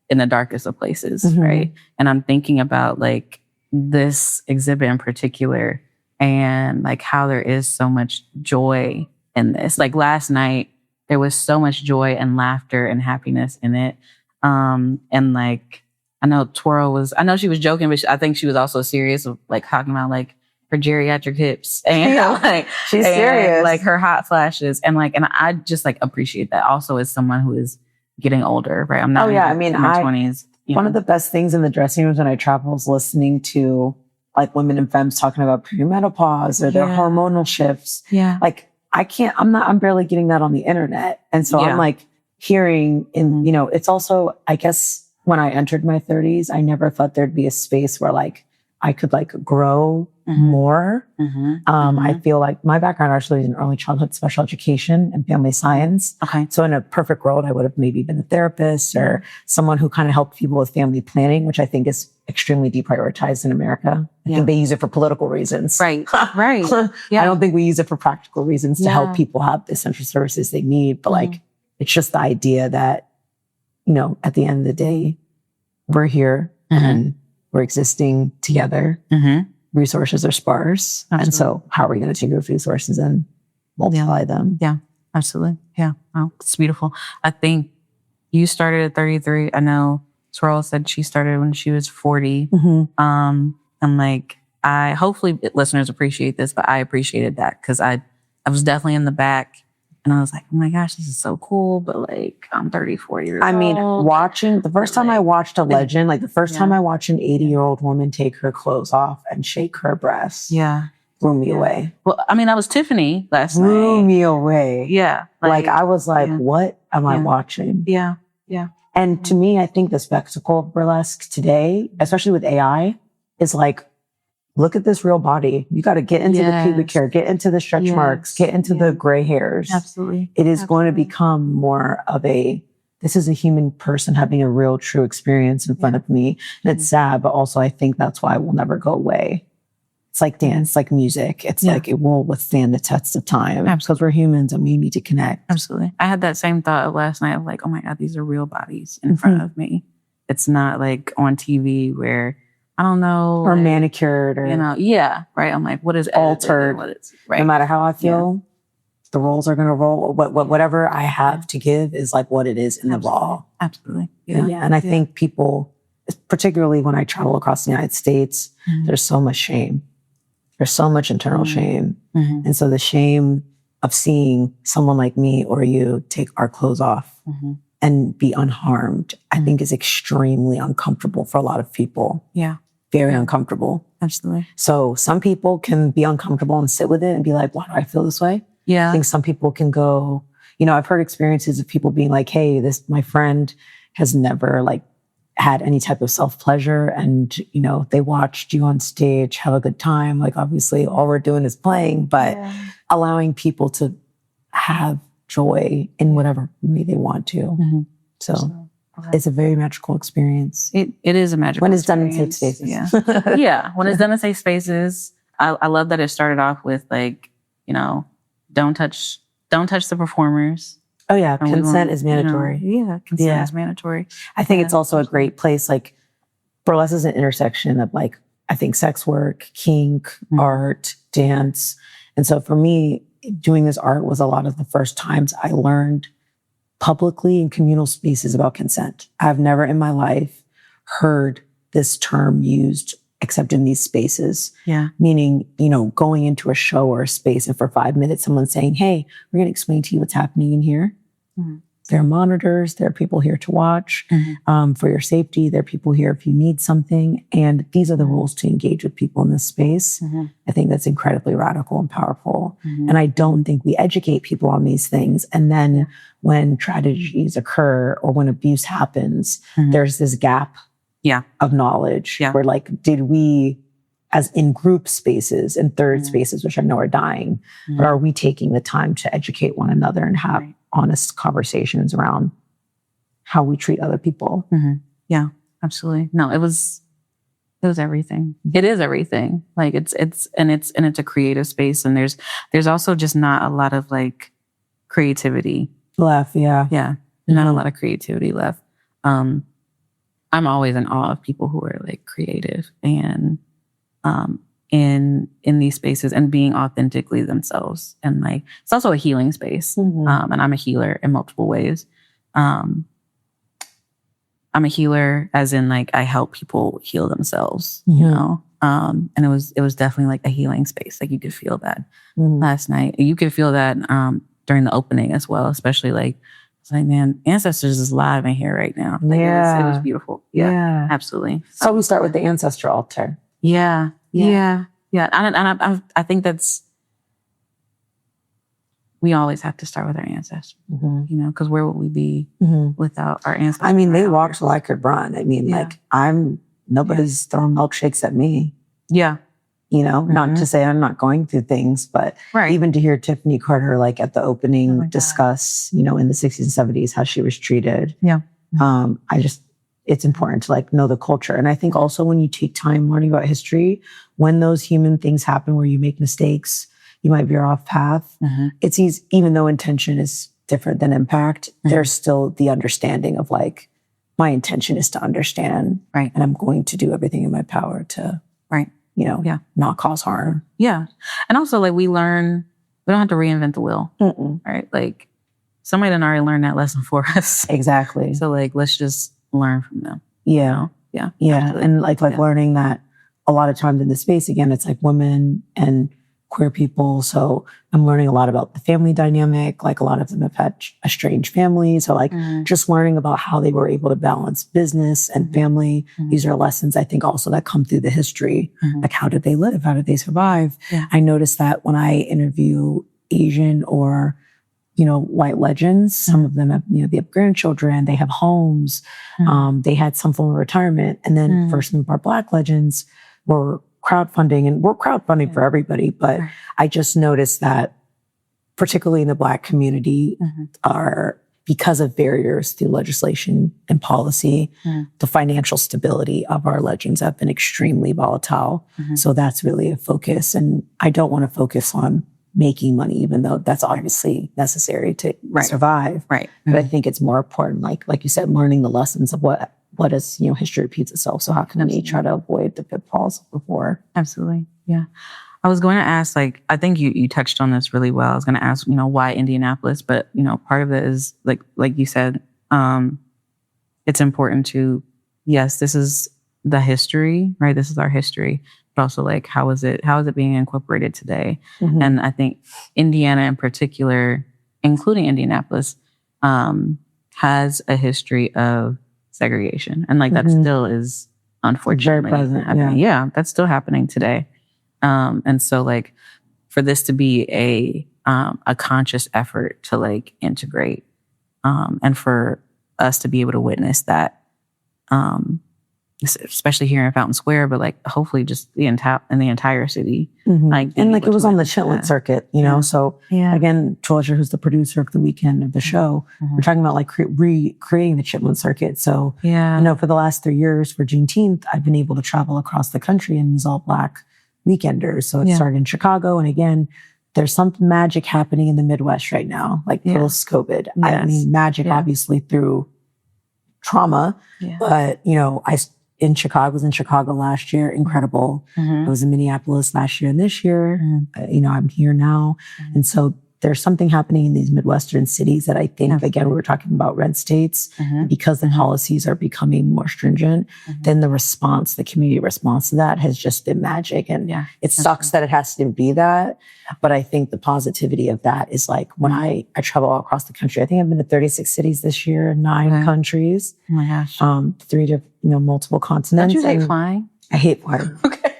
in the darkest of places, right? And I'm thinking about like this exhibit in particular and like how there is so much joy in this. Like last night, there was so much joy and laughter and happiness in it. And like, I know she was joking, but I think she was also serious of like talking about like her geriatric hips and like she's serious, like her hot flashes. And I just like appreciate that also as someone who is getting older, right? I'm not in my 20s. One of the best things in the dressing rooms when I travel is listening to like women and femmes talking about premenopause or their hormonal shifts. Yeah. Like I'm barely getting that on the internet. And so I'm like hearing it's also, I guess when I entered my 30s, I never thought there'd be a space where like I could like grow more. I feel like my background actually is in early childhood special education and family science. Okay. So in a perfect world, I would have maybe been a therapist or someone who kind of helped people with family planning, which I think is extremely deprioritized in America. I think they use it for political reasons. Right. Right. I don't think we use it for practical reasons to help people have the essential services they need. But like, it's just the idea that, at the end of the day, we're here and we're existing together. Resources are sparse. Absolutely. And so how are we going to take those resources and multiply them? Yeah, absolutely. Yeah. Oh, it's beautiful. I think you started at 33. I know Swirl said she started when she was 40. And like, hopefully listeners appreciate this, but I appreciated that because I was definitely in the back and I was like, oh my gosh, this is so cool. But like, I'm 34 years old. I mean, watching the first time I watched a legend, like the first time I watched an 80-year-old woman take her clothes off and shake her breasts. Blew me away. Well, I mean, I was Tiffany last night. Blew me away. Yeah. Like I was like, what am I watching? Yeah. Yeah. And to me, I think the spectacle of burlesque today, especially with AI, is like, look at this real body. You got to get into the pubic hair, get into the stretch marks, get into the gray hairs. Absolutely. It is going to become more of this is a human person having a real, true experience in front of me. And it's sad, but also I think that's why it will never go away. It's like dance, like music. It's like it will withstand the test of time. Because we're humans and we need to connect. Absolutely. I had that same thought of last night of like, oh my God, these are real bodies in front of me. It's not like on TV where I don't know. Or manicured or, right. I'm like, what is altered? What is, right. No matter how I feel, the roles are going to roll. Whatever I have to give is like what it is in the raw. Absolutely. Yeah. And I think people, particularly when I travel across the United States, there's so much shame. There's so much internal shame. And so the shame of seeing someone like me or you take our clothes off and be unharmed, I think is extremely uncomfortable for a lot of people. Yeah. Very uncomfortable. Absolutely. So some people can be uncomfortable and sit with it and be like, why do I feel this way? Yeah. I think some people can go, I've heard experiences of people being like, hey, my friend has never like had any type of self-pleasure and, they watched you on stage, have a good time. Like obviously all we're doing is playing, but allowing people to have joy in whatever way they want to. So it's a very magical experience. It is a magical when it's experience. done in safe spaces. Yeah. Yeah. When it's done in safe spaces. I love that it started off with like, don't touch the performers. Oh yeah. Consent is mandatory. Consent is mandatory. I think it's also a great place. Like burlesque is an intersection of like, I think sex work, kink, art, dance. And so for me, doing this art was a lot of the first times I learned publicly in communal spaces about consent. I've never in my life heard this term used except in these spaces. Yeah. Meaning, going into a show or a space and for 5 minutes, someone saying, hey, we're going to explain to you what's happening in here. There are monitors. There are people here to watch for your safety. There are people here if you need something. And these are the rules to engage with people in this space. I think that's incredibly radical and powerful. And I don't think we educate people on these things. And then when tragedies occur or when abuse happens, there's this gap of knowledge where like, did we, as in group spaces and third spaces, which I know are dying, but are we taking the time to educate one another and have honest conversations around how we treat other people? Yeah, absolutely. No, it was everything. It is everything. Like it's a creative space, and there's also just not a lot of like creativity left. Yeah. Not a lot of creativity left. I'm always in awe of people who are like creative and in these spaces and being authentically themselves. And like, it's also a healing space. And I'm a healer in multiple ways. I'm a healer as in like, I help people heal themselves, you know? And it was definitely like a healing space. Like you could feel that last night. You could feel that, during the opening as well, especially like, it's like, man, Ancestors is live in here right now. Like it was beautiful. Yeah, absolutely. So we start with the ancestor altar. Yeah. And I think that's, we always have to start with our ancestors, you know, because where would we be without our ancestors? I mean, they walked till I could run. I mean, like nobody's throwing milkshakes at me. Yeah. You know, not to say I'm not going through things, but even to hear Tiffany Carter, like at the opening discuss, you know, in the 60s and 70s, how she was treated. Yeah. It's important to like know the culture. And I think also when you take time learning about history, when those human things happen where you make mistakes, you might veer off path. It's easy, even though intention is different than impact, there's still the understanding of like, my intention is to understand, and I'm going to do everything in my power to, you know, not cause harm. Yeah. And also like we don't have to reinvent the wheel, right? Like somebody done already learned that lesson for us. Exactly. So like, let's just learn from them. Yeah. Absolutely. And like learning that a lot of times in the space, again, it's like women and queer people. So I'm learning a lot about the family dynamic. Like a lot of them have had estranged families. So like just learning about how they were able to balance business and family. These are lessons I think also that come through the history. Like how did they live? How did they survive? I noticed that when I interview Asian or, you know, white legends, some of them have, you know, they have grandchildren, they have homes, they had some form of retirement. And then for some of our Black legends, we're crowdfunding, and we're crowdfunding for everybody. But I just noticed that particularly in the Black community are, because of barriers through legislation and policy, the financial stability of our legends have been extremely volatile. So that's really a focus. And I don't want to focus on making money, even though that's obviously necessary to survive. But I think it's more important, like you said, learning the lessons of what is, you know, history repeats itself. So how can we try to avoid the pitfalls before? Absolutely. Yeah. I was going to ask, like, I think you touched on this really well. I was going to ask, you know, why Indianapolis? But, you know, part of it is like you said, it's important to, yes, this is the history, right? This is our history. But also like, how is it being incorporated today? And I think Indiana in particular, including Indianapolis, has a history of segregation. And like that still is unfortunately very present, happening. Yeah, that's still happening today. And so like for this to be a conscious effort to like integrate, and for us to be able to witness that, especially here in Fountain Square, but like hopefully just in the entire city. Like, and like it was on the Chitlin circuit, you know? So again, Georgia, who's the producer of the weekend of the show, we're talking about like recreating the Chitlin circuit. So, you know, for the last 3 years for Juneteenth, I've been able to travel across the country in these all Black weekenders. So it started in Chicago. And again, there's some magic happening in the Midwest right now, like post-COVID. I mean, magic obviously through trauma, but you know, was in Chicago last year. Incredible. I was in Minneapolis last year and this year. You know, I'm here now. And so there's something happening in these Midwestern cities that I think, again, we were talking about red states, because the policies are becoming more stringent, then the community response to that has just been magic. And it sucks that it has to be that. But I think the positivity of that is like when I travel all across the country, I think I've been to 36 cities this year, 9 countries. Oh my gosh. 3 to multiple continents. Don't you hate flying? I hate flying. Okay.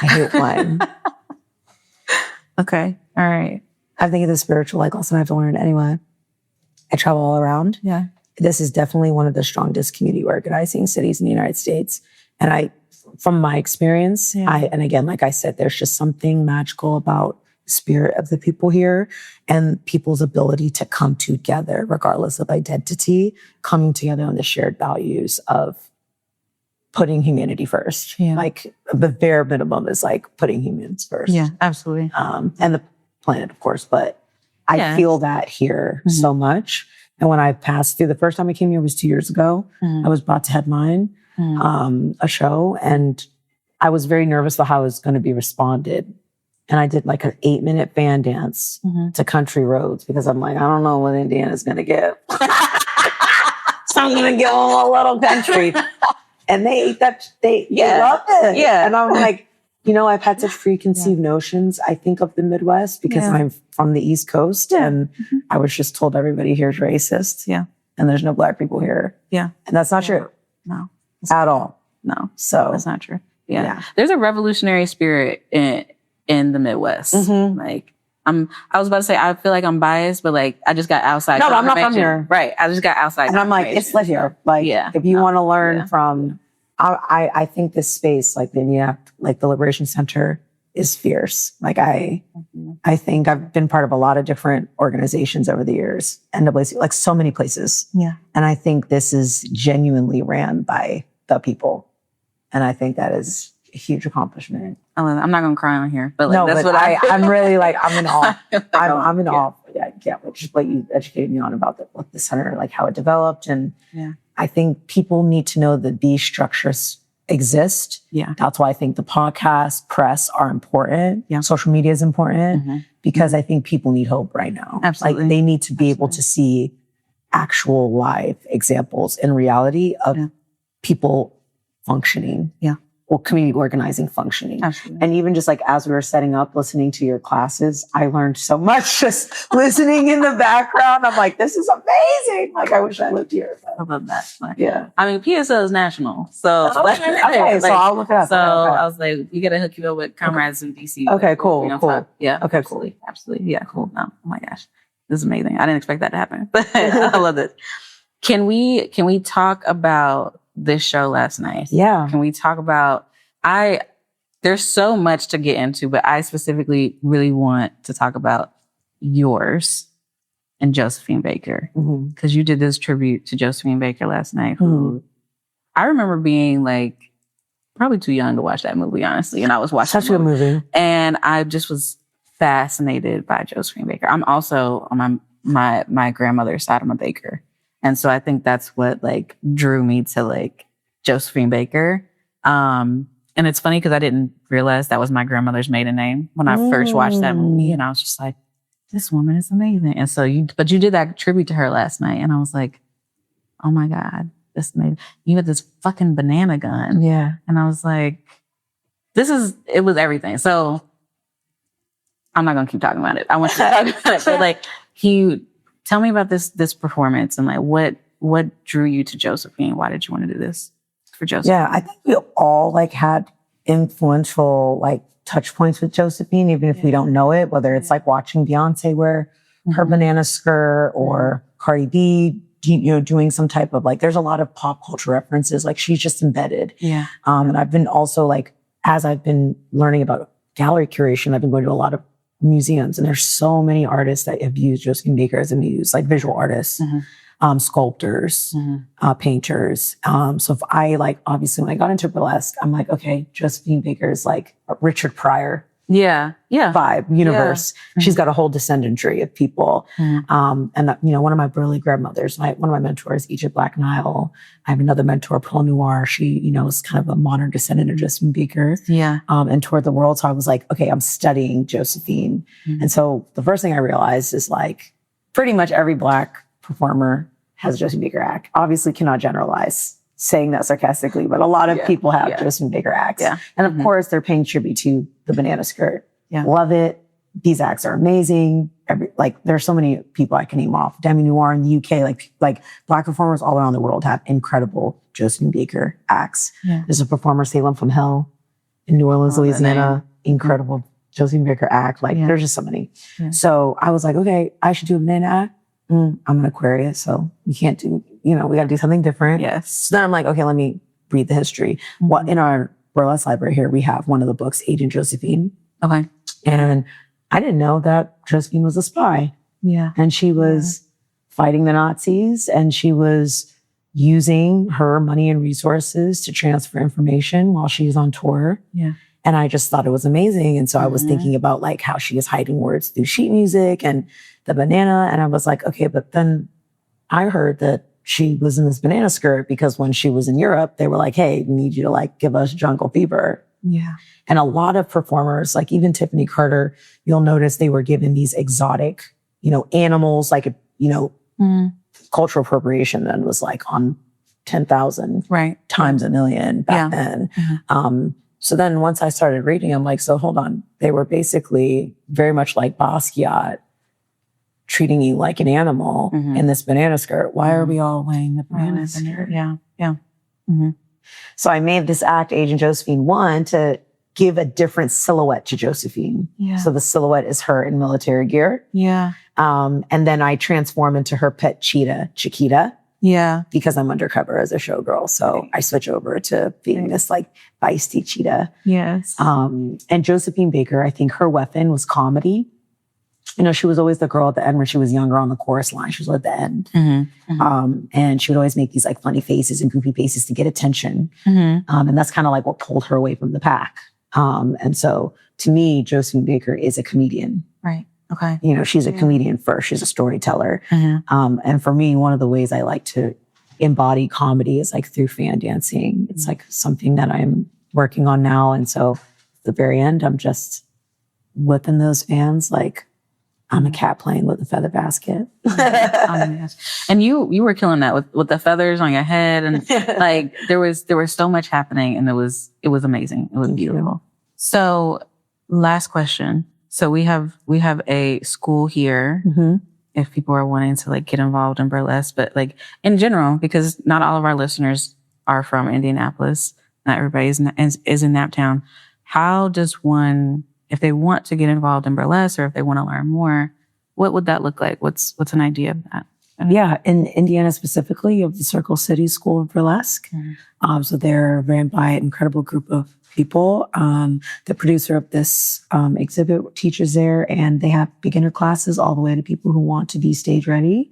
I hate flying. Okay. All right. I think it's a spiritual lesson I have to learn anyway. I travel all around. Yeah. This is definitely one of the strongest community organizing cities in the United States. And from my experience, and again, like I said, there's just something magical about the spirit of the people here and people's ability to come together, regardless of identity, coming together on the shared values of putting humanity first. Yeah. Like the bare minimum is like putting humans first. Yeah, absolutely. And the planet, of course, but I feel that here so much. And when I passed through, the first time I came here was 2 years ago. I was about to headline a show, and I was very nervous about how it was going to be responded. And I did like an 8-minute fan dance to Country Roads because I'm like, I don't know what Indiana's going to give. So I'm going to give them a little country. And they loved it. Yeah. And I'm like, I've had such preconceived notions, I think, of the Midwest because I'm from the East Coast and I was just told everybody here is racist. Yeah. And there's no Black people here. Yeah. And that's not true. No. At all. No. So that's not true. Yeah. There's a revolutionary spirit in the Midwest. Like, I was about to say, I feel like I'm biased, but like, I just got outside. No, I'm not from here. Right. I just got outside. And I'm like, it's lit here. Like, if you want to learn from, I think this space, like the Liberation Center is fierce. Like I think I've been part of a lot of different organizations over the years, NAACP, like so many places. Yeah. And I think this is genuinely ran by the people. And I think that is a huge accomplishment. I'm not going to cry on here, but like, no, that's but what I'm really like, I'm in awe. I'm in awe. Yeah, I can't wait. Just what you educated me on about the center, like how it developed. And I think people need to know that these structures exist. Yeah. That's why I think the podcast, press are important. Yeah. Social media is important because I think people need hope right now. Absolutely. Like they need to be able to see actual live examples in reality of people functioning. Yeah. Or community organizing functioning. Absolutely. And even just like as we were setting up, listening to your classes, I learned so much just listening in the background. I'm like, this is amazing. Like, I wish I lived here. I love that. Like, yeah. I mean, PSL is national. So, okay, so I'll look it up. So I was like, you got to hook you up with comrades in DC. Okay, cool. Yeah. Okay, absolutely. cool. Absolutely. Yeah, cool. No, oh my gosh. This is amazing. I didn't expect that to happen, but I love it. Can we talk about this show last night? Yeah. Can we talk about, there's so much to get into, but I specifically really want to talk about yours and Josephine Baker. Because you did this tribute to Josephine Baker last night, who I remember being like, probably too young to watch that movie, honestly. And I was watching such a good movie. And I just was fascinated by Josephine Baker. I'm also on my grandmother's side, I'm a baker. And so I think that's what like drew me to like Josephine Baker. And it's funny because I didn't realize that was my grandmother's maiden name when I first watched that movie. And I was just like, this woman is amazing. And so you did that tribute to her last night. And I was like, oh my God, you had this fucking banana gun. Yeah. And I was like, it was everything. So I'm not going to keep talking about it. I want you to talk about it. But like, tell me about this performance and like what drew you to Josephine? Why did you want to do this for Josephine? Yeah, I think we all like had influential like touch points with Josephine, even if we don't know it, whether it's like watching Beyonce wear her banana skirt or Cardi B, doing some type of like, there's a lot of pop culture references. Like she's just embedded. Yeah. And I've been also like, as I've been learning about gallery curation, I've been going to a lot of museums, and there's so many artists that have used Josephine Baker as a muse, like visual artists, sculptors, painters. So if I like, obviously when I got into burlesque, I'm like, okay, Josephine Baker is like Richard Pryor vibe, universe. She's got a whole descendant tree of people. And, one of my Burlesque grandmothers, one of my mentors, Egypt Black Nile. I have another mentor, Pearl Noir. She, is kind of a modern descendant of Josephine Baker. And toured the world. So I was like, okay, I'm studying Josephine. And so the first thing I realized is like, pretty much every Black performer has a Josephine Baker act. Obviously cannot generalize, saying that sarcastically, but a lot of people have Josephine Baker acts. And of course, they're paying tribute to the banana skirt. Love it. These acts are amazing. There's so many people I can name off. Demi Noir in the UK, like Black performers all around the world have incredible Josephine Baker acts. There's a performer, Salem from Hell, in New Orleans, Louisiana. Incredible Josephine Baker act. There's just so many. So I was like, okay, I should do a banana act. I'm an Aquarius, so we can't do, we got to do something different. So then I'm like, okay, let me read the history. What in our Burlesque library here, we have one of the books, Agent Josephine. Okay. And I didn't know that Josephine was a spy. And she was fighting the Nazis, and she was using her money and resources to transfer information while she was on tour. And I just thought it was amazing. And so I was thinking about like how she is hiding words through sheet music and the banana. And I was like, okay, but then I heard that she was in this banana skirt because when she was in Europe, they were like, hey, we need you to like give us Jungle Fever. And a lot of performers, like even Tiffany Carter, you'll notice they were given these exotic, animals, like, cultural appropriation then was like on 10,000 times a million back then. So then once I started reading, I'm like, so hold on. They were basically very much like Basquiat treating you like an animal in this banana skirt. Why are we all wearing the banana skirt? So I made this act, Agent Josephine 1, to give a different silhouette to Josephine. So the silhouette is her in military gear. And then I transform into her pet cheetah, Chiquita. Because I'm undercover as a showgirl. So I switch over to being this like feisty cheetah. And Josephine Baker, I think her weapon was comedy. She was always the girl at the end when she was younger on the chorus line. She was at the end. And she would always make these like funny faces and goofy faces to get attention. And that's kind of like what pulled her away from the pack. And so to me, Josephine Baker is a comedian. Okay. She's a comedian first. She's a storyteller. And for me, one of the ways I like to embody comedy is like through fan dancing. It's like something that I'm working on now. And so at the very end, I'm just whipping those fans like I'm a cat playing with a feather basket. And you were killing that with the feathers on your head. And like there was so much happening, and it was amazing. It was beautiful. So last question. So we have a school here if people are wanting to like get involved in burlesque, but like in general, because not all of our listeners are from Indianapolis, not everybody is in Naptown. How does one, if they want to get involved in burlesque or if they want to learn more, what would that look like? What's an idea of that? In Indiana specifically, you have the Circle City School of Burlesque. So they're ran by an incredible group of people. The producer of this exhibit teaches there, and they have beginner classes all the way to people who want to be stage ready.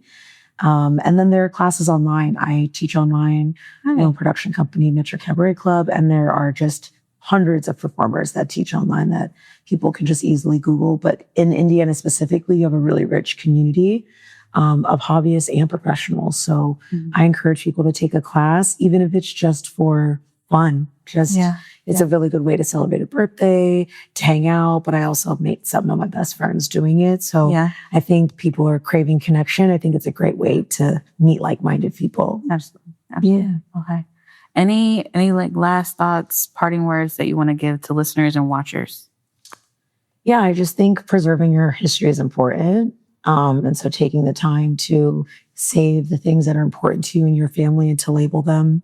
And then there are classes online. I teach online, my own production company, Metro Cabaret Club, and there are just hundreds of performers that teach online that people can just easily Google. But in Indiana specifically, you have a really rich community of hobbyists and professionals. So I encourage people to take a class, even if it's just for fun. It's a really good way to celebrate a birthday, to hang out. But I also have made some of my best friends doing it. So I think people are craving connection. I think it's a great way to meet like-minded people. Absolutely. Okay. Any like last thoughts, parting words that you want to give to listeners and watchers? I just think preserving your history is important. And so taking the time to save the things that are important to you and your family and to label them.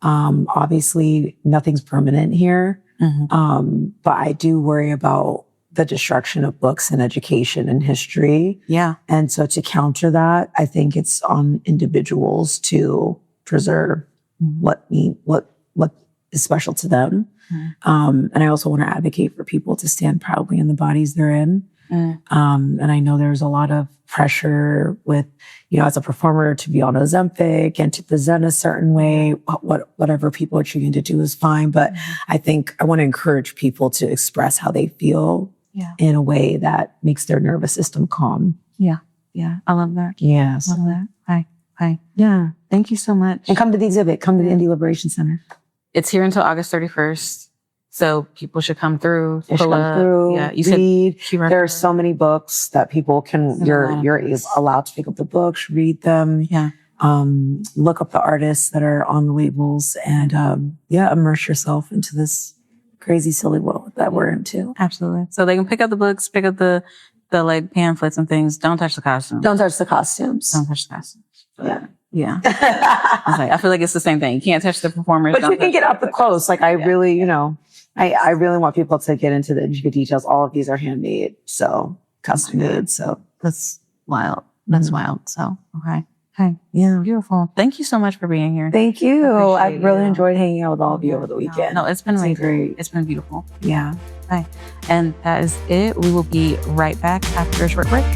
Obviously, nothing's permanent here. But I do worry about the destruction of books and education and history. And so to counter that, I think it's on individuals to preserve what is special to them. And I also want to advocate for people to stand proudly in the bodies they're in. And I know there's a lot of pressure with, as a performer to be on Ozempic and to present a certain way. Whatever people are choosing to do is fine. But I think I want to encourage people to express how they feel in a way that makes their nervous system calm. Yeah. I love that. Yes. Love that. Hi. Yeah. Thank you so much. And come to the exhibit. Come to the Indie Liberation Center. It's here until August 31st. So people should come through. Yeah, You read. said There are so many books that people can. You're allowed to pick up the books, read them. Yeah. Look up the artists that are on the labels, and immerse yourself into this crazy, silly world that we're into. Absolutely. So they can pick up the books, pick up the like pamphlets and things. Don't touch the costumes. Don't touch the costumes. Don't touch the costumes. Yeah. I feel like it's the same thing. You can't touch the performers. But you can get up close. Like I really, I really want people to get into the intricate details. All of these are handmade, so custom made. So that's wild. That's wild. So, okay. Hey, yeah, beautiful. Thank you so much for being here. Thank you. I really enjoyed hanging out with all of you over the weekend. No, it's been amazing. Great. It's been beautiful. Yeah. Okay. And that is it. We will be right back after a short break.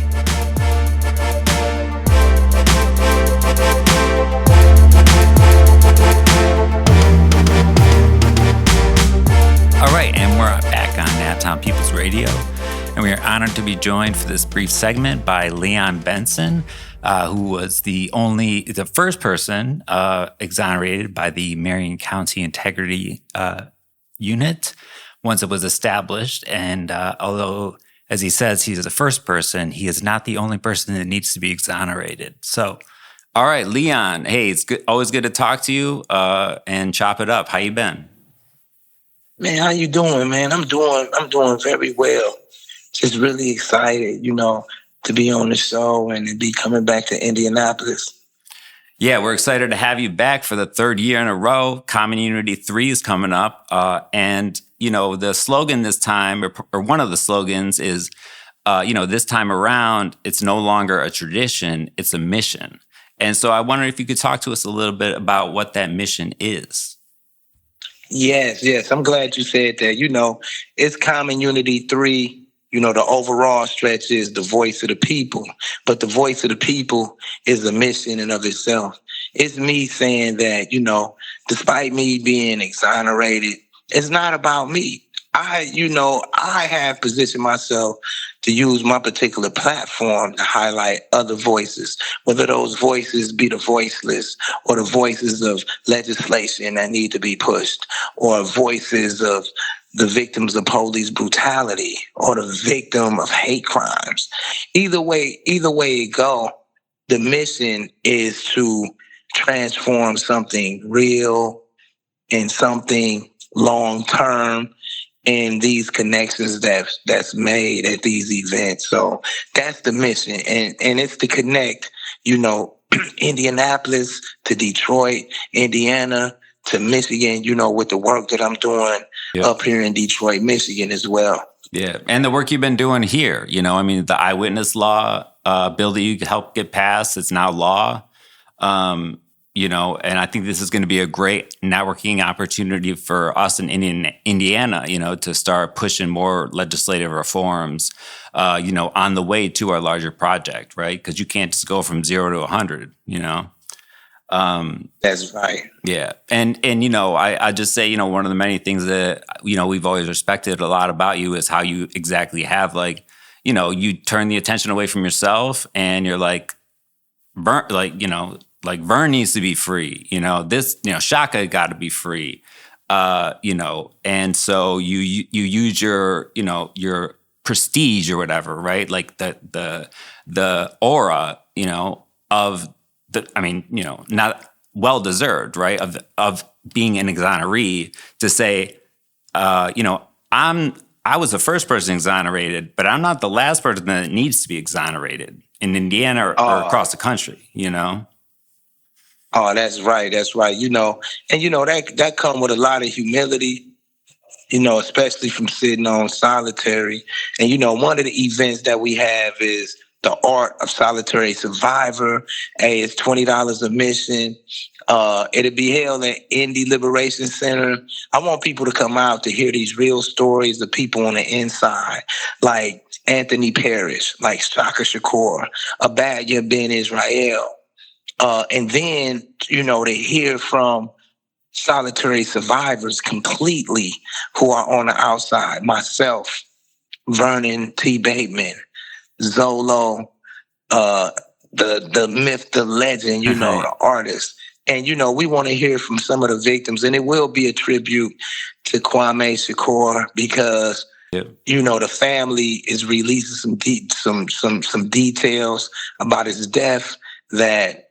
All right, and we're back on Naptown People's Radio, and we are honored to be joined for this brief segment by Leon Benson, who was the first person exonerated by the Marion County Integrity Unit once it was established. And although, as he says, he's the first person, he is not the only person that needs to be exonerated. So, all right, Leon, hey, it's always good to talk to you and chop it up. How you been? Man, how you doing, man? I'm doing very well. Just really excited, to be on the show and to be coming back to Indianapolis. Yeah, we're excited to have you back for the third year in a row. Common Unity 3 is coming up. And, the slogan this time, or one of the slogans is, this time around, it's no longer a tradition, it's a mission. And so I wonder if you could talk to us a little bit about what that mission is. Yes. I'm glad you said that. It's Common Unity 3. The overall stretch is the voice of the people. But the voice of the people is a mission in of itself. It's me saying that, despite me being exonerated, it's not about me. I have positioned myself to use my particular platform to highlight other voices, whether those voices be the voiceless or the voices of legislation that need to be pushed, or voices of the victims of police brutality or the victim of hate crimes. Either way it go, the mission is to transform something real and something long-term in these connections that's made at these events. So that's the mission. And it's to connect, Indianapolis to Detroit, Indiana to Michigan, with the work that I'm doing up here in Detroit, Michigan as well. Yeah. And the work you've been doing here, the eyewitness law bill that you helped get passed, it's now law. And I think this is going to be a great networking opportunity for us in Indiana, to start pushing more legislative reforms, on the way to our larger project, right? Because you can't just go from 0 to 100, That's right. Yeah. And I just say, one of the many things that, we've always respected a lot about you is how you exactly have you turn the attention away from yourself and you're like, Vern needs to be free, Shaka got to be free, and so you use your prestige or whatever, right? Like the aura, of not well deserved, right? Of being an exoneree to say, I was the first person exonerated, but I'm not the last person that needs to be exonerated in Indiana or across the country, Oh, that's right. That's right. And that come with a lot of humility, especially from sitting on solitary. And, one of the events that we have is The Art of Solitary Survivor. Hey, it's $20 admission. It'll be held at Indie Liberation Center. I want people to come out to hear these real stories of people on the inside, like Anthony Parrish, like Shaka Shakur, Abaya Ben Israel. And then, to hear from solitary survivors completely who are on the outside. Myself, Vernon T. Bateman, Zolo, the myth, the legend, the artist. And, we want to hear from some of the victims. And it will be a tribute to Kwame Shakur because, the family is releasing some details about his death that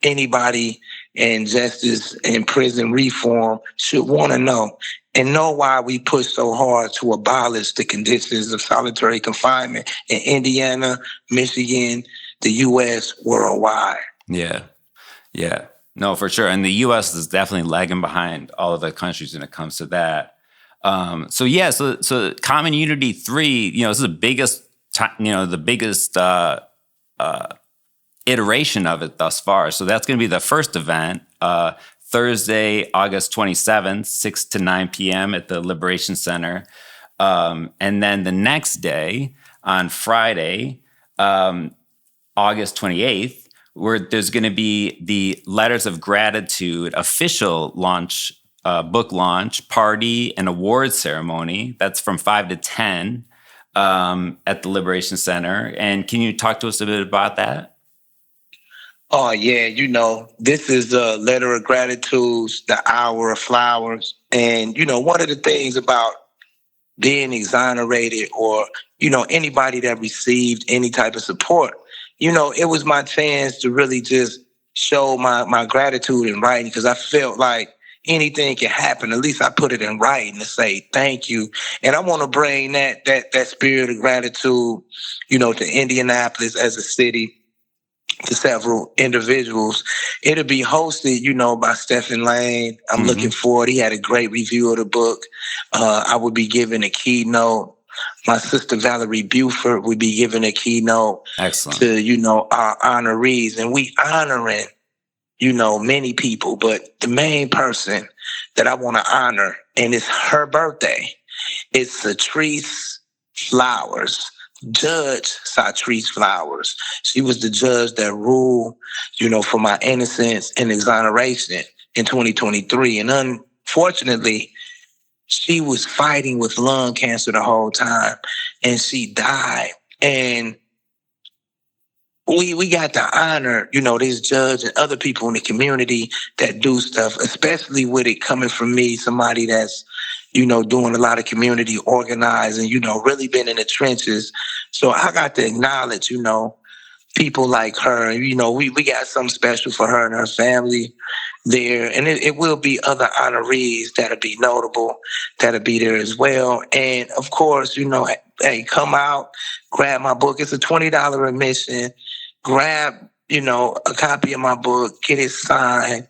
anybody in justice and prison reform should want to know, and know why we push so hard to abolish the conditions of solitary confinement in Indiana, Michigan, the U.S., worldwide. Yeah. No, for sure. And the U.S. is definitely lagging behind all of the countries when it comes to that. So Common Unity 3, this is the biggest iteration of it thus far. So that's going to be the first event, Thursday, August 27th, 6 to 9 p.m. at the Liberation Center. And then the next day, on Friday, August 28th, where there's going to be the Letters of Gratitude official launch, book launch, party, and award ceremony. That's from 5 to 10 at the Liberation Center. And can you talk to us a bit about that? Oh, yeah. This is a Letter of Gratitude, the Hour of Flowers. And, one of the things about being exonerated or, anybody that received any type of support, it was my chance to really just show my gratitude in writing because I felt like anything can happen. At least I put it in writing to say thank you. And I want to bring that spirit of gratitude, to Indianapolis as a city, to several individuals. It'll be hosted, by Stephen Lane. I'm looking forward. He had a great review of the book. I will be giving a keynote. My sister Valerie Buford will be giving a keynote. Excellent. To, our honorees. And we honoring, many people, but the main person that I want to honor, and it's her birthday, it's Satrice Flowers. Judge Satrice Flowers. She was the judge that ruled, for my innocence and exoneration in 2023. And unfortunately, she was fighting with lung cancer the whole time, and she died. And we got to honor, this judge and other people in the community that do stuff, especially with it coming from me, somebody that's, doing a lot of community organizing, really been in the trenches. So I got to acknowledge, people like her. We got something special for her and her family there. And it will be other honorees that'll be notable, that'll be there as well. And of course, hey, come out, grab my book. It's a $20 admission. Grab, a copy of my book, get it signed,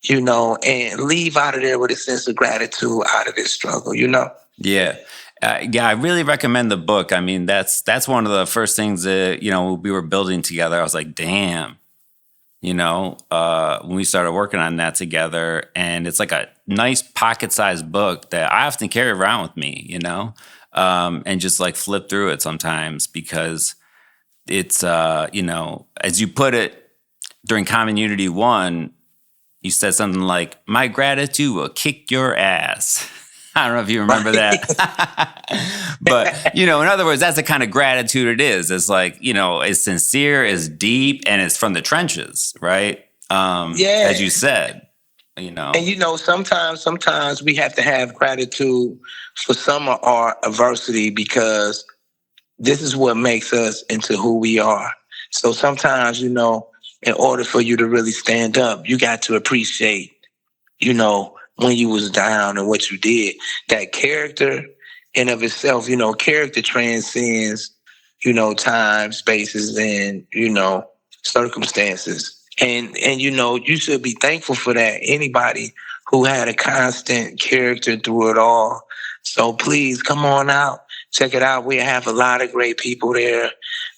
and leave out of there with a sense of gratitude out of this struggle, Yeah. I really recommend the book. I mean, that's one of the first things that, we were building together. I was like, damn, when we started working on that together, and it's like a nice pocket-sized book that I often carry around with me, and just like flip through it sometimes because it's, as you put it during Common Unity 1, you said something like, my gratitude will kick your ass. I don't know if you remember that. But, in other words, that's the kind of gratitude it is. It's like, it's sincere, it's deep, and it's from the trenches, right? As you said, And, sometimes we have to have gratitude for some of our adversity because this is what makes us into who we are. So sometimes, in order for you to really stand up, you got to appreciate, when you was down and what you did. That character in of itself, character transcends, time, spaces, and, circumstances. And you should be thankful for that. Anybody who had a constant character through it all. So please come on out. Check it out. We have a lot of great people there.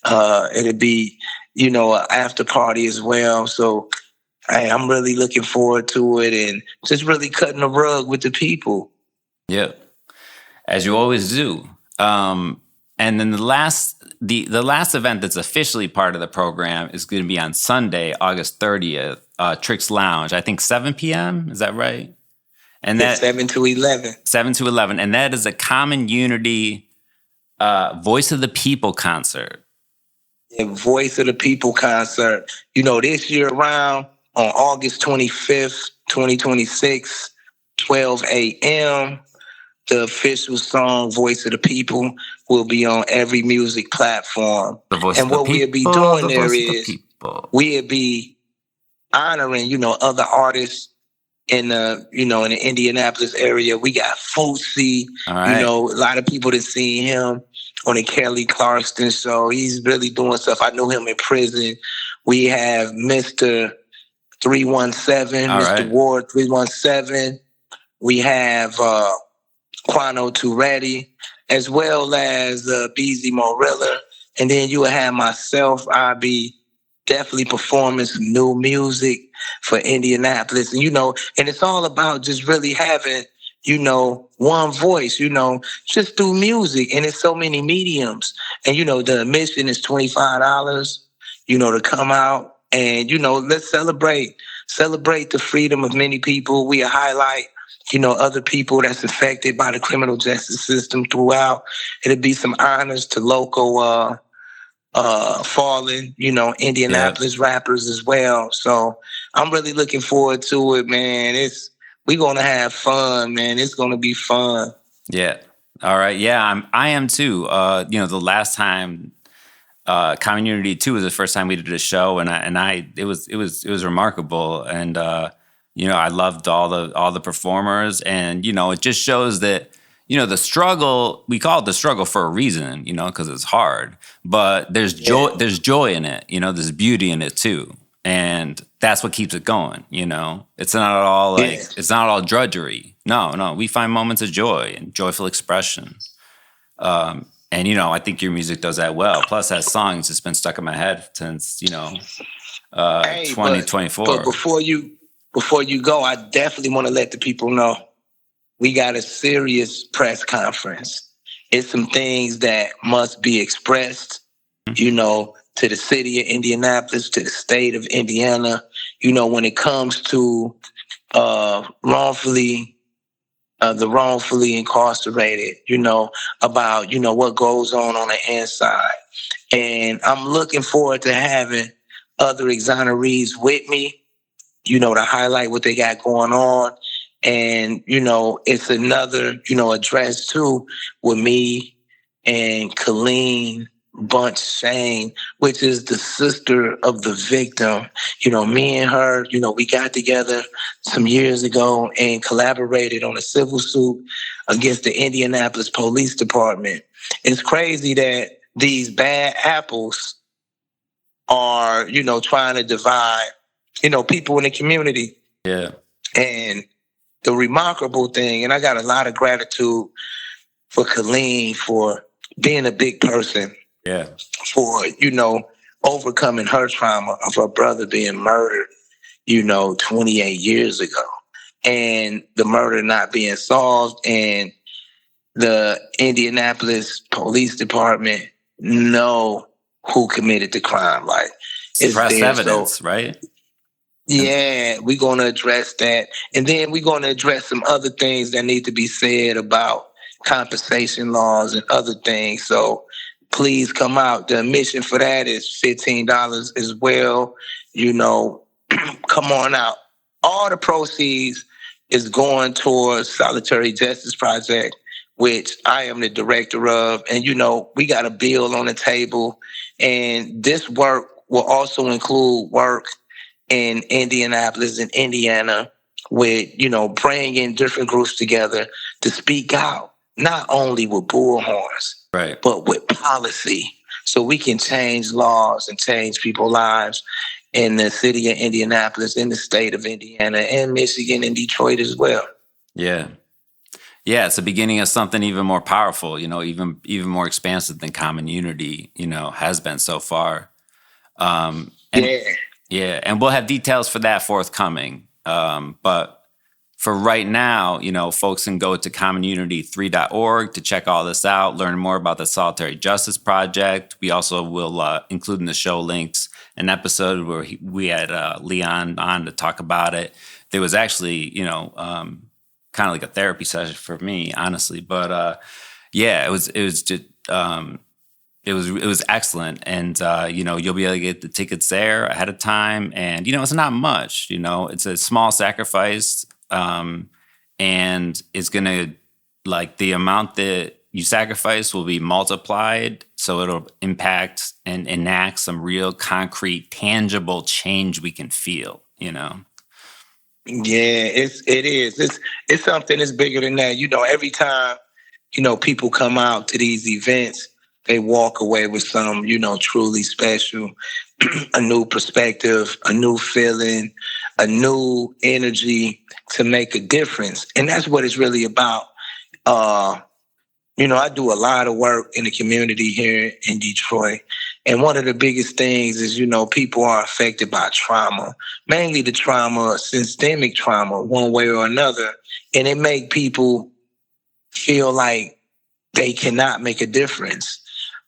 It'll be, an after party as well. So I'm really looking forward to it and just really cutting the rug with the people. Yeah, as you always do. And then the last event that's officially part of the program is going to be on Sunday, August 30th, Tricks Lounge. I think 7 p.m. Is that right? And that 7 to 11. 7 to 11, and that is a Common Unity Voice of the People concert. Yeah, Voice of the People concert. This year around on August 25th, 2026, 12 a.m. The official song "Voice of the People" will be on every music platform. And what we'll be doing there is we'll be honoring, other artists in the Indianapolis area. We got Fousey, right. A lot of people that seen him on the Kelly Clarkson show. He's really doing stuff. I knew him in prison. We have Mr. 317, All Mr. right. Ward 317. We have Quano Turetti, as well as Beezy Morilla. And then you will have myself. I'll be definitely performing some new music for Indianapolis. And, and it's all about just really having, one voice, just through music. And it's so many mediums. And, the admission is $25, to come out. And, let's celebrate the freedom of many people. We highlight, other people that's affected by the criminal justice system throughout. It'll be some honors to local fallen, Indianapolis rappers as well. So I'm really looking forward to it, man. We're going to have fun, man. It's going to be fun. Yeah. All right. Yeah, I am too. The last time Common Unity 2 was the first time we did a show, and it was remarkable. And I loved all the performers, and it just shows that the struggle, we call it the struggle for a reason, because it's hard, but there's joy. There's joy in it. There's beauty in it too, and that's what keeps it going. It's not all it's not all drudgery. No, we find moments of joy and joyful expression. And I think your music does that well. Plus, that song's just been stuck in my head since 2024. But before you go, I definitely want to let the people know we got a serious press conference. It's some things that must be expressed, to the city of Indianapolis, to the state of Indiana. When it comes to the wrongfully incarcerated, about, what goes on the inside. And I'm looking forward to having other exonerees with me, to highlight what they got going on. And, it's another, address too with me and Colleen Bunch Shane, which is the sister of the victim. Me and her, we got together some years ago and collaborated on a civil suit against the Indianapolis Police Department. It's crazy that these bad apples are, trying to divide, people in the community. Yeah. And the remarkable thing, and I got a lot of gratitude for Colleen for being a big person. Yeah. For, overcoming her trauma of her brother being murdered, 28 years ago. And the murder not being solved, and the Indianapolis Police Department know who committed the crime. Like, suppressed evidence, right? Yeah, we're going to address that. And then we're going to address some other things that need to be said about compensation laws and other things. So please come out. The admission for that is $15 as well. Come on out. All the proceeds is going towards Solitary Justice Project, which I am the director of. And, we got a bill on the table. And this work will also include work in Indianapolis and Indiana with, bringing different groups together to speak out, not only with bullhorns, right, but with policy, so we can change laws and change people's lives in the city of Indianapolis, in the state of Indiana, and Michigan and Detroit as well. Yeah. Yeah, it's the beginning of something even more powerful, even more expansive than common unity, has been so far. And, and we'll have details for that forthcoming. But for right now, folks can go to commonunity3.org to check all this out, learn more about the Solitary Justice Project. We also will include in the show links an episode where we had Leon on to talk about it. There was actually, kind of like a therapy session for me, honestly. But it was just it was excellent, and you'll be able to get the tickets there ahead of time, and it's not much. It's a small sacrifice, and it's gonna the amount that you sacrifice will be multiplied, so it'll impact and enact some real concrete, tangible change we can feel. Yeah, it is. It's something that's bigger than that. Every time, people come out to these events, they walk away with some, truly special, a new perspective, a new feeling, a new energy to make a difference. And that's what it's really about. I do a lot of work in the community here in Detroit. And one of the biggest things is, people are affected by trauma, mainly the trauma, systemic trauma, one way or another. And it make people feel like they cannot make a difference.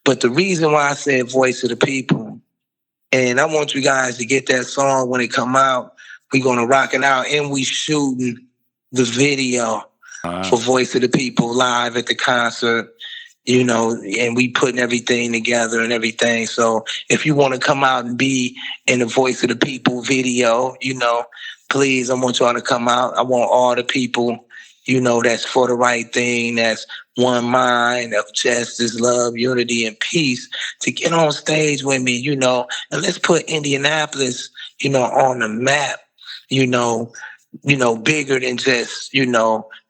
But the reason why I said voice of the people, and I want you guys to get that song when it come out, we're going to rock it out, and we shooting the video for Voice of the People live at the concert, and we putting everything together and everything. So if you want to come out and be in the Voice of the People video, please, I want y'all to come out. I want all the people, that's for the right thing, that's one mind of justice, love, unity, and peace, to get on stage with me, and let's put Indianapolis, on the map, bigger than just,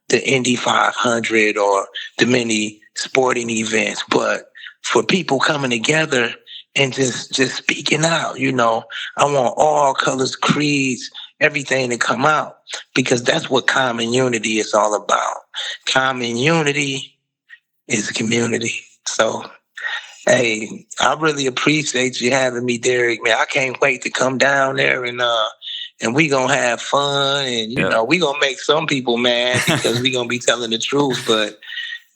the Indy 500 or the many sporting events, but for people coming together and just speaking out, I want all colors, creeds, everything to come out, because that's what common unity is all about. Common unity is community. So, hey, I really appreciate you having me, Derek, man. I can't wait to come down there and we gonna have fun, and we gonna make some people mad because we gonna be telling the truth, but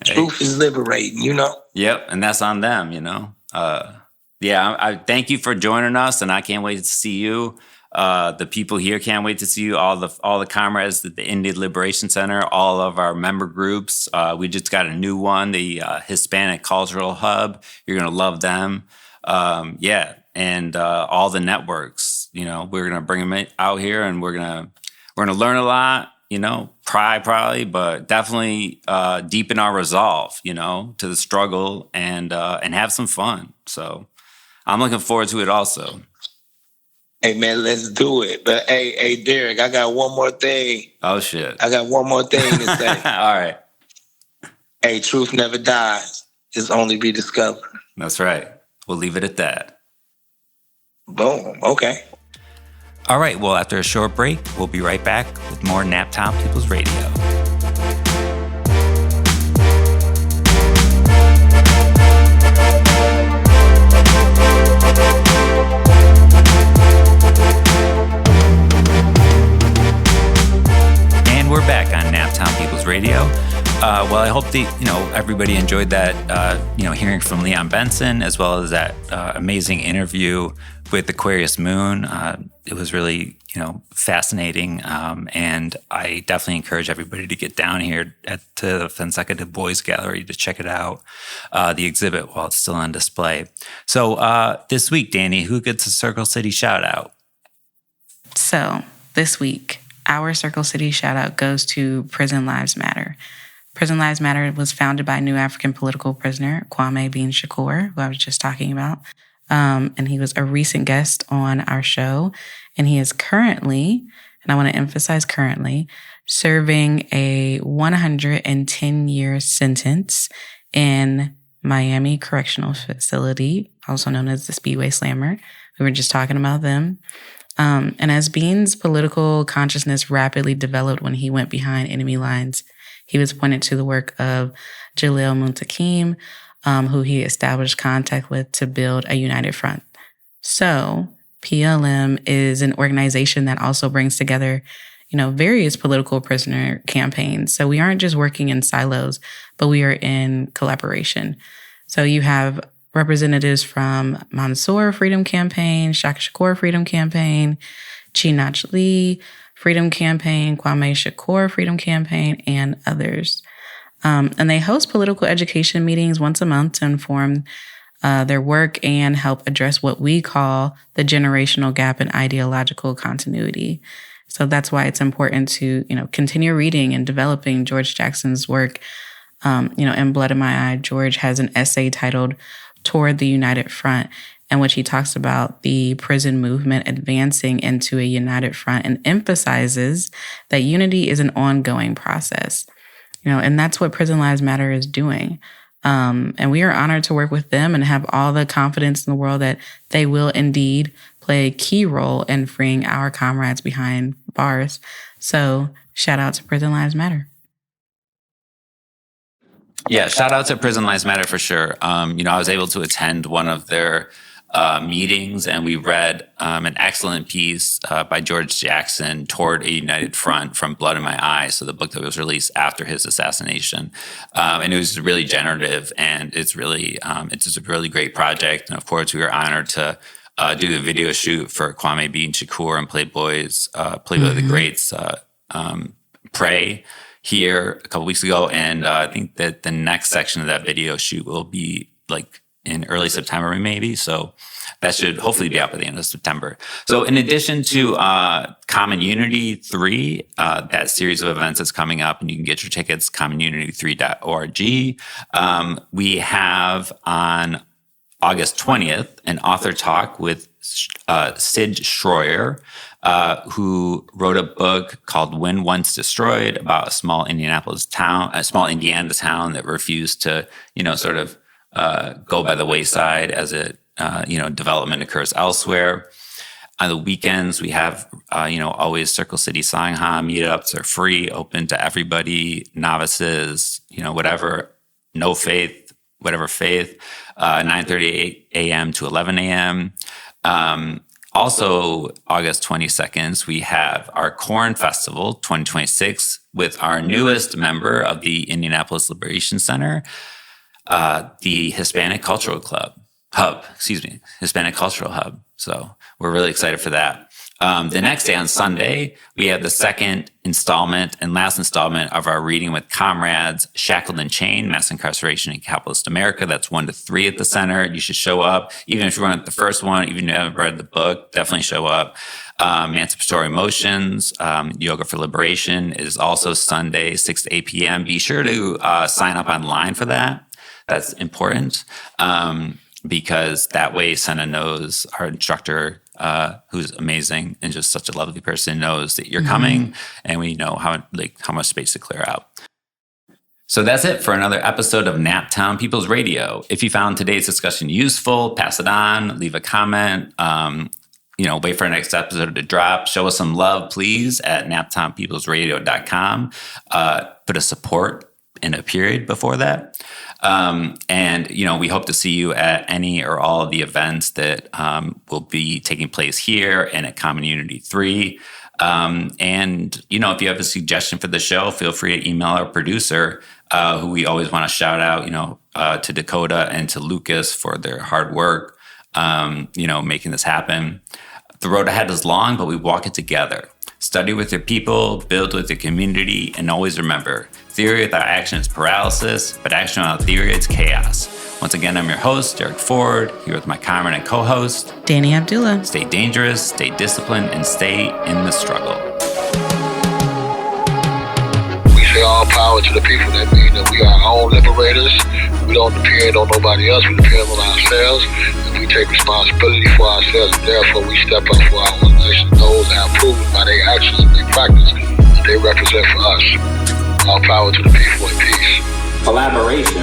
truth is liberating, Yep, and that's on them, I thank you for joining us, and I can't wait to see you. The people here can't wait to see you. All the comrades at the Indian Liberation Center, all of our member groups. We just got a new one, the Hispanic Cultural Hub. You're gonna love them. And all the networks. We're gonna bring them out here, and we're gonna learn a lot. Cry probably, but definitely deepen our resolve. To the struggle and have some fun. So I'm looking forward to it also. Hey, man, let's do it. But hey, Derek, I got one more thing. Oh, shit. I got one more thing to say. All right. Hey, truth never dies. It's only rediscovered. That's right. We'll leave it at that. Boom. Okay. All right. Well, after a short break, we'll be right back with more Naptown People's Radio. We're back on Naptown People's Radio. Well, I hope that, everybody enjoyed that, hearing from Leon Benson, as well as that amazing interview with Aquarius Moon. It was really, fascinating. And I definitely encourage everybody to get down here to the Fonseca Du Bois Gallery to check it out, the exhibit while it's still on display. So this week, Dani, who gets a Circle City shout out? So this week, our Circle City shout out goes to Prison Lives Matter. Prison Lives Matter was founded by new African political prisoner Kwame Bean Shakur, who I was just talking about. And he was a recent guest on our show. And he is currently, and I want to emphasize currently, serving a 110-year sentence in Miami Correctional Facility, also known as the Speedway Slammer. We were just talking about them. And as Bean's political consciousness rapidly developed when he went behind enemy lines, He was pointed to the work of Jalil Muntakim, who he established contact with to build a united front. So PLM is an organization that also brings together, various political prisoner campaigns. So we aren't just working in silos, but we are in collaboration. So you have representatives from Mansour Freedom Campaign, Shaka Shakur Freedom Campaign, Chinach Lee Freedom Campaign, Kwame Shakur Freedom Campaign, and others. And they host political education meetings once a month to inform their work and help address what we call the generational gap in ideological continuity. So that's why it's important to, continue reading and developing George Jackson's work. In Blood in My Eye, George has an essay titled Toward the United Front, in which he talks about the prison movement advancing into a united front and emphasizes that unity is an ongoing process. And that's what Prison Lives Matter is doing. And we are honored to work with them and have all the confidence in the world that they will indeed play a key role in freeing our comrades behind bars. So shout out to Prison Lives Matter. Yeah, shout out to Prison Lives Matter for sure. I was able to attend one of their meetings, and we read an excellent piece by George Jackson, Toward a United Front, from Blood in My Eye, so the book that was released after his assassination. And it was really generative, and it's just a really great project. And of course, we were honored to do the video shoot for Kwame B. Shakur and Playboy of the Greats, Pray, here a couple weeks ago. And I think that the next section of that video shoot will be in early September, maybe. So that should hopefully be out by the end of September. So in addition to Common Unity 3, that series of events that's coming up, and you can get your tickets, commonunity3.org. We have on August 20th an author talk with Sid Schroyer, who wrote a book called When Once Destroyed, about a small Indiana town that refused to, go by the wayside as development occurs elsewhere. On the weekends, we have, always Circle City Sangha meetups are free, open to everybody, novices, whatever, no faith, whatever faith, 9:30 a.m. to 11 a.m. Also, August 22nd, we have our Corn Festival 2026 with our newest member of the Indianapolis Liberation Center, the Hispanic Cultural Hub. So we're really excited for that. The next day on Sunday, we have the second installment and last installment of our Reading with Comrades, Shackled and Chained, Mass Incarceration in Capitalist America. That's 1 to 3 at the center. You should show up. Even if you weren't at the first one, even if you haven't read the book, definitely show up. Emancipatory Motions, Yoga for Liberation is also Sunday, 6 to 8 p.m. Be sure to sign up online for that. That's important because that way Senna knows, our instructor, who's amazing and just such a lovely person, knows that you're coming, and we know how much space to clear out. So that's it for another episode of Naptown People's Radio. If you found today's discussion useful, pass it on, leave a comment, wait for our next episode to drop. Show us some love, please, at naptownpeoplesradio.com. Put a support in a period before that. We hope to see you at any or all of the events that will be taking place here and at Common Unity 3. If you have a suggestion for the show, feel free to email our producer, who we always want to shout out, to Dakota and to Lucas for their hard work, making this happen. The road ahead is long, but we walk it together. Study with your people, build with your community, and always remember, theory without action is paralysis, but action without theory is chaos. Once again, I'm your host, Derek Ford, here with my comrade and co-host, Dani Abdullah. Stay dangerous, stay disciplined, and stay in the struggle. We say all power to the people. That means that we are our own liberators. We don't depend on nobody else. We depend on ourselves. And we take responsibility for ourselves. And therefore, we step up for our organization. Those that have proven by their actions and their practice that they represent for us. All power to the people in peace. Collaboration.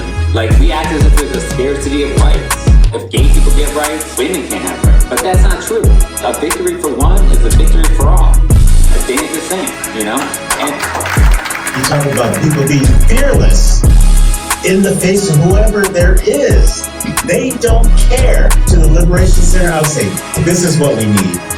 We act as if there's a scarcity of rights. If gay people get rights, women can't have rights. But that's not true. A victory for one is a victory for all. As Dani is saying, And you talk about people being fearless in the face of whoever there is. They don't care. To the Liberation Center, I would say, this is what we need.